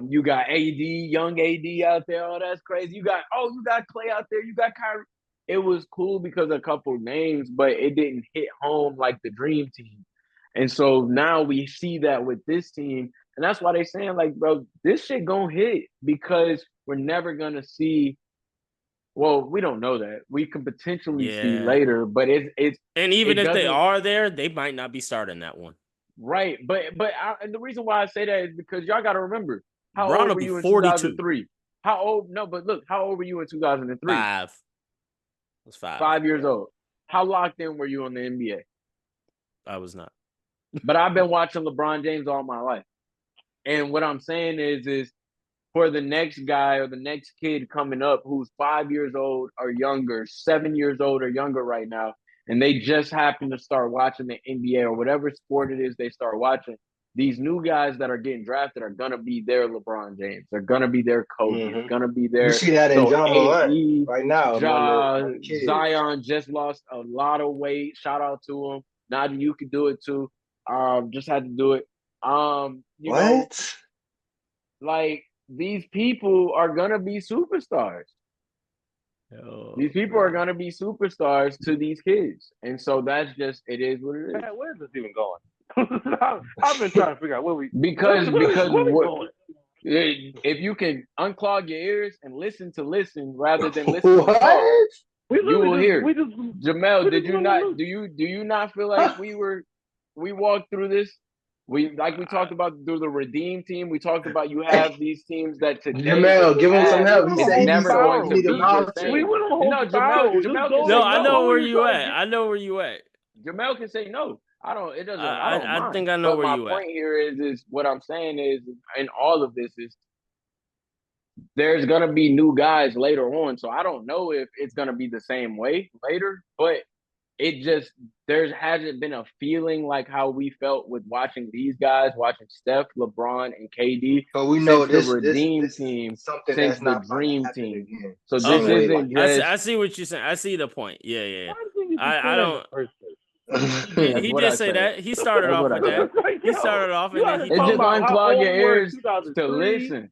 You got AD, young AD out there. Oh, that's crazy. You got Clay out there. You got Kyrie. It was cool because a couple names, but it didn't hit home like the dream team. And so now we see that with this team. And that's why they're saying, like, bro, this shit gonna hit because we're never gonna see. Well, we don't know that. We can potentially see later, but it's and even it if they doesn't- are there, they might not be starting that one. right. And the reason why I say that is because y'all got to remember how LeBron old will were be you in 42. 2003? How old? No, but look, how old were you in 2003? 5. It was 5. 5 years old. How locked in were you on the NBA? I was not. But I've been watching LeBron James all my life, and what I'm saying is for the next guy or the next kid coming up who's 5 years old or younger, 7 years old or younger right now, and they just happen to start watching the NBA or whatever sport it is they start watching. These new guys that are getting drafted are gonna be their LeBron James. They're gonna be their Kobe. It's gonna be their. You see that in John Morant AD, right now. Zion just lost a lot of weight. Shout out to him. Najee, you could do it too. Just had to do it. You know, like these people are gonna be superstars. These people are gonna be superstars to these kids, and so that's just it is what it is. Man, where's this even going? I've been trying to figure out where we because if you can unclog your ears and listen rather than listen to talk, you will hear. Jamel, did you not? Do you not feel like we walked through this? We talked about through the Redeem team. We talked about you have these teams that today. Jamel, give him some help. He said never going to be the same. Jamel. No, I know where you at. I know where you at. Jamel can say no. I don't. It doesn't. I think I know but where you at. My point here is what I'm saying is, in all of this is, there's gonna be new guys later on. So I don't know if it's gonna be the same way later, but it just there hasn't been a feeling like how we felt with watching these guys, watching Steph, LeBron, and KD. But we know this Redeem team, something since that's not the Dream team. Again. So this isn't just. I see what you're saying. I see the point. Yeah. I don't. He what did I say said. that. He started off with that. He started off and then he It's just unclog your ears to listen.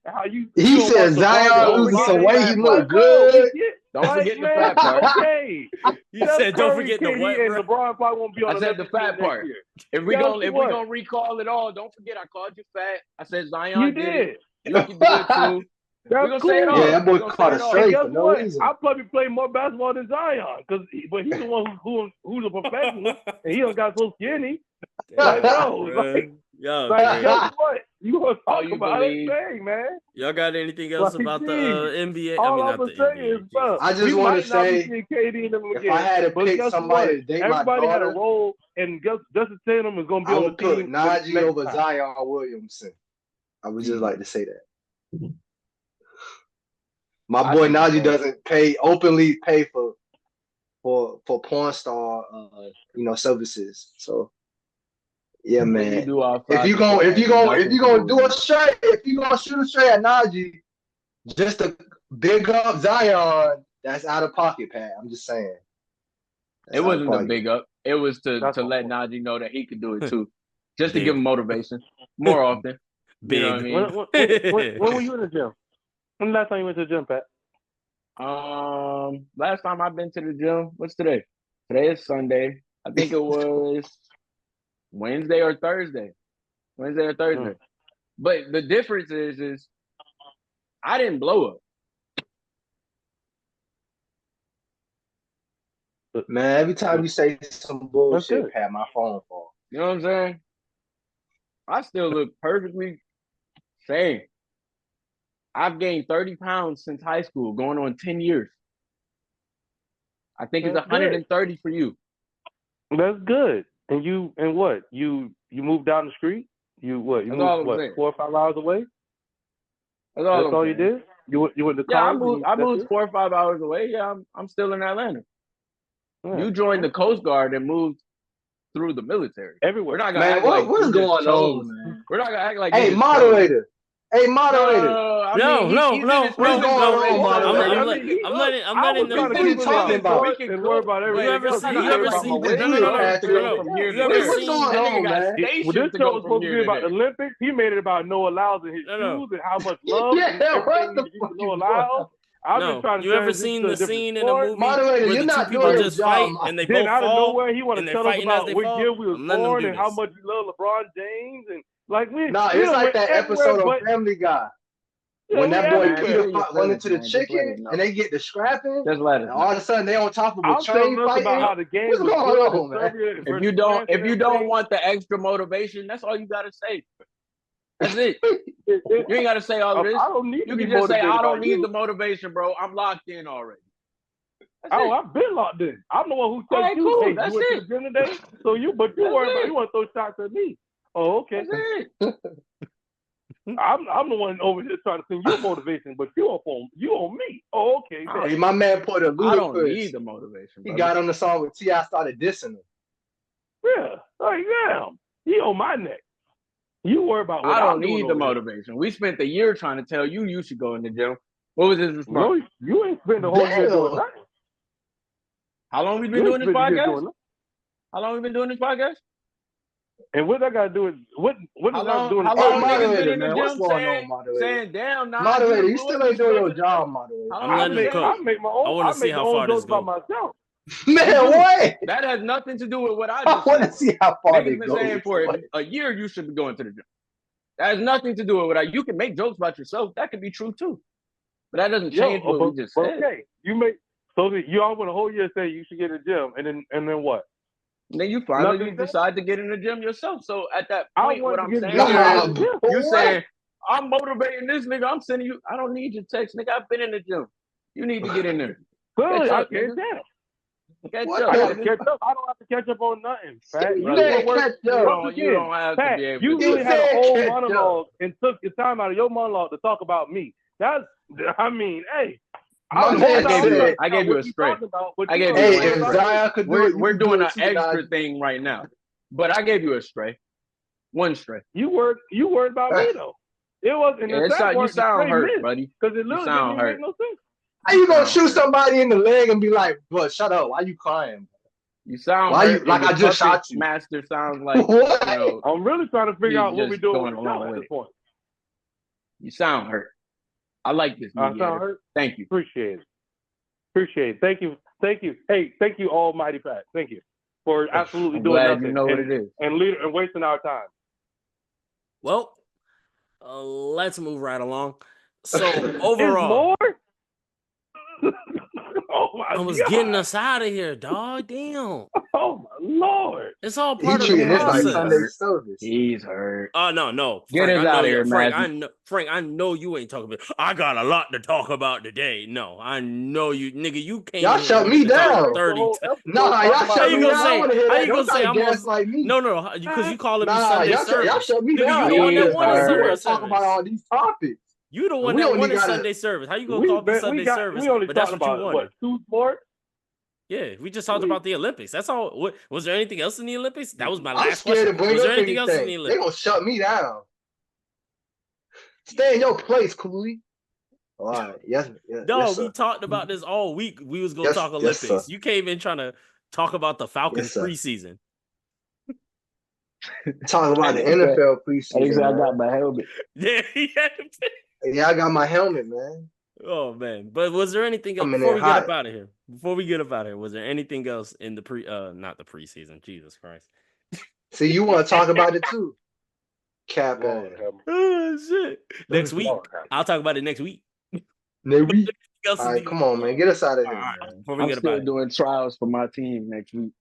He said Zion losing some weight. He look good. Don't forget the fat part. Okay. You said don't forget the what? And LeBron probably won't be on. I said the fat part. If we gonna recall it all, don't forget I called you fat. I said Zion. You did. You can do it too. That's cool. Yeah, that boy caught a straight for no reason. I probably play more basketball than Zion, but he's the one who's a professional, and he don't got so skinny. Like, guess what? You gonna talk about it, thing, man. Y'all got anything else about the NBA? All I'm gonna say is, bro, I just want to say, if I had to pick somebody to date my daughter, everybody had a role, and Justin Tatum is gonna be on the team. I would put Najee over Zion Williamson. I would just like to say that. My boy Najee doesn't openly pay for porn star services. So yeah, man. If you gonna do a straight, if you gonna shoot a straight at Najee, just to big up Zion, that's out of pocket, Pat. I'm just saying. It wasn't a big up. It was to let Najee know that he could do it too, just to give him motivation more often. Big. You know what I mean? When were you in the gym? When the last time you went to the gym, Pat? Last time I've been to the gym, what's today? Today is Sunday. I think it was Wednesday or Thursday. But the difference is I didn't blow up. Man, every time you say some bullshit, Pat, my phone falls. You know what I'm saying? I still look perfectly same. I've gained 30 pounds since high school, going on 10 years. I think it's 130 for you. That's good. And what? You moved down the street? You moved 4 or 5 hours away? That's all you did? You went to college? Yeah, I moved 4 or 5 hours away. Yeah, I'm still in Atlanta. Yeah. You joined the Coast Guard and moved through the military. Everywhere. We're not gonna act like what's going on, man? We're not gonna act like Hey, moderator. Hey, moderator. No. What's going on, moderator? I'm letting them. What are you talking about? We can worry about everything. You ever see? What's going on, man? Well, this show was supposed to be about the Olympics. He made it about Noah Lyles and his shoes and how much love. What the fuck Noah Lyles. I've been trying to. You ever seen the scene in the movie moderator, where the two people just fight and they both out of fall? Nowhere, he want to tell us about what year we was born and how much he loved LeBron James and like we. Nah, it's like that episode of Family Guy. When that boy Peter run into the chicken and they get the scrapping, and all of a sudden they on top of a train fighting. How the game What's going on, man? If you don't want the extra motivation, that's all you gotta say. That's it. You ain't gotta say all of this. You can just say I don't need the motivation, bro. I'm locked in already. I've been locked in. I'm the one who told you, hey, you went to the gym today. So you worry about you want to throw shots at me. Oh, okay. That's it. I'm the one over here trying to send you motivation, but you on me. Oh, okay. I Hey, my man put a I don't need Ludacris. the motivation. He Brother. got on the song with T.I. started dissing him. Yeah. Like, damn. He on my neck. You worry about what I I'm don't doing need the over here. motivation. We spent the year trying to tell you should go in the gym. What was his response? No, you ain't spent the whole year doing Damn. nothing. How long we You been ain't doing this spent the year podcast? doing nothing. How long we been doing this podcast? And what I gotta do is what How is that long? doing? How Hey, long niggas been moderator, in the man, what's gym going saying, on, moderator? saying, damn, nah, Moderator, you blew still it, ain't doing go your to the job, gym. moderator. How I'm long letting you him been? cook. I make my I own. wanna I see make how my far own this jokes by go. myself. Man, what? That has nothing to do with what I I just want to said. see how far they Niggas been go. saying for What? a year you should be going to the gym. That has nothing to do with what I. You can make jokes about yourself. That could be true too, but that doesn't change what we just but said. okay, you make so that you all want a whole year say you should get a gym, and then what? And then you finally Nothing said? decide to get in the gym yourself. So at that I point, what wanted to I'm get in the saying gym. I Nah, get in the gym. you what? saying I'm motivating this nigga. I'm sending you. I don't need your text, nigga. I've been in the gym. You need to get in there. Clearly, Catch I up, can't nigga. tell. Catch What up, I gotta the- nigga. catch up. I don't have to catch up on nothing, Pat. You You Brother, said were catch You up. once you again, don't have Pat, to be able you to really do had that. a said whole catch monologue and took your time out of your monologue to talk about me. That's, I mean, hey, My the man whole time gave I'm you a- trying to I gave figure out you a what you straight. talking about, but I you gave don't you know Hey, a what if I'm straight. talking Zion could do it, you We're could do doing it an too. extra Nah. thing right now, but I gave you a stray. One stray. You worried about me though. It was, and Yeah, the sad you part, the sound straight hurt, missed buddy. because it You literally sound didn't even hurt. make no sense. How you gonna sound shoot hurt. somebody in the leg and be like, "Bro, shut up? Why you crying? You sound Why hurt. you like and I the just puppet shot you?" master sounds like What? you know I'm really trying to figure he's out what we're just doing going with the along show at with this it. point. You sound hurt. I like this I sound mediator. hurt. Thank you. Appreciate it. Thank you. Hey, thank you, Almighty Pat. Thank you for absolutely I'm doing glad nothing you know what it is. and wasting our time. Well, let's move right along. So It's overall, more. Oh my I was God. getting us out of here, dog. Damn. Oh my Lord. It's all He part of the treating this like process. Sunday service. He's hurt. Oh no, Get Frank, us I know outta you, here, Frank. Frank, I know you ain't talking about. I got a lot to talk about today. No, I know you, nigga. You came Y'all in here shut wanting me to talk down. 30 times. Nah, y'all How shut you me gonna down. I say? want to hear How that. you Don't gonna try say to I'm gonna? gaslight me. No, because you calling me Nah, Sunday y'all service. shut me Nigga, down. you the Y'all one that just wanted we Sunday want to talk about service. all these topics. You the one We that only wanted gotta- Sunday service. How you gonna call me Sunday service? We only But that's talked what you about wanted. 2 sports. Yeah, we just talked about the Olympics. That's all. What was there anything else in the Olympics? That was my I'm last scared question. to bring Was there up anything else in the anything. They Olympics? gonna shut me down. Stay in your place, Cooley. All right. Yes. No, Yes, we sir. talked about this all week. We was gonna Yes, talk yes, Olympics. sir. You came in trying to talk about the Falcons sir. preseason. Talking about the Hey, NFL I preseason. got Man. my helmet. Yeah, yeah. Yeah, I got my helmet, man. Oh man. But was there anything else Coming before in we get hot. up out of here? Before we get up out of here, was there anything else in the not the preseason? Jesus Christ. See, you want to talk about it too. Cap Lord ass. have mercy. Oh shit. Next week. Lord have mercy. I'll talk about it next week. Nigga, Else all in right, the- come on, man. Get us out of All here, right, man. before we I'm get still about it. doing trials for my team next week.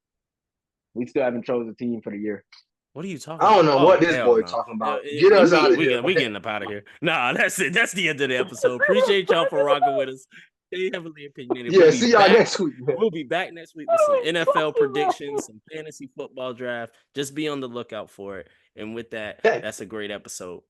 We still haven't chosen a team for the year. What are you talking I don't know about? what this hell boy no. talking about. Yeah, Get us out of we here. We getting up out of here. Nah, that's it. That's the end of the episode. Appreciate y'all for rocking with us. Stay heavily opinionated. Yeah, We'll be see y'all back. next week, man. We'll be back next week with some NFL predictions, some fantasy football draft. Just be on the lookout for it. And with that, that's a great episode.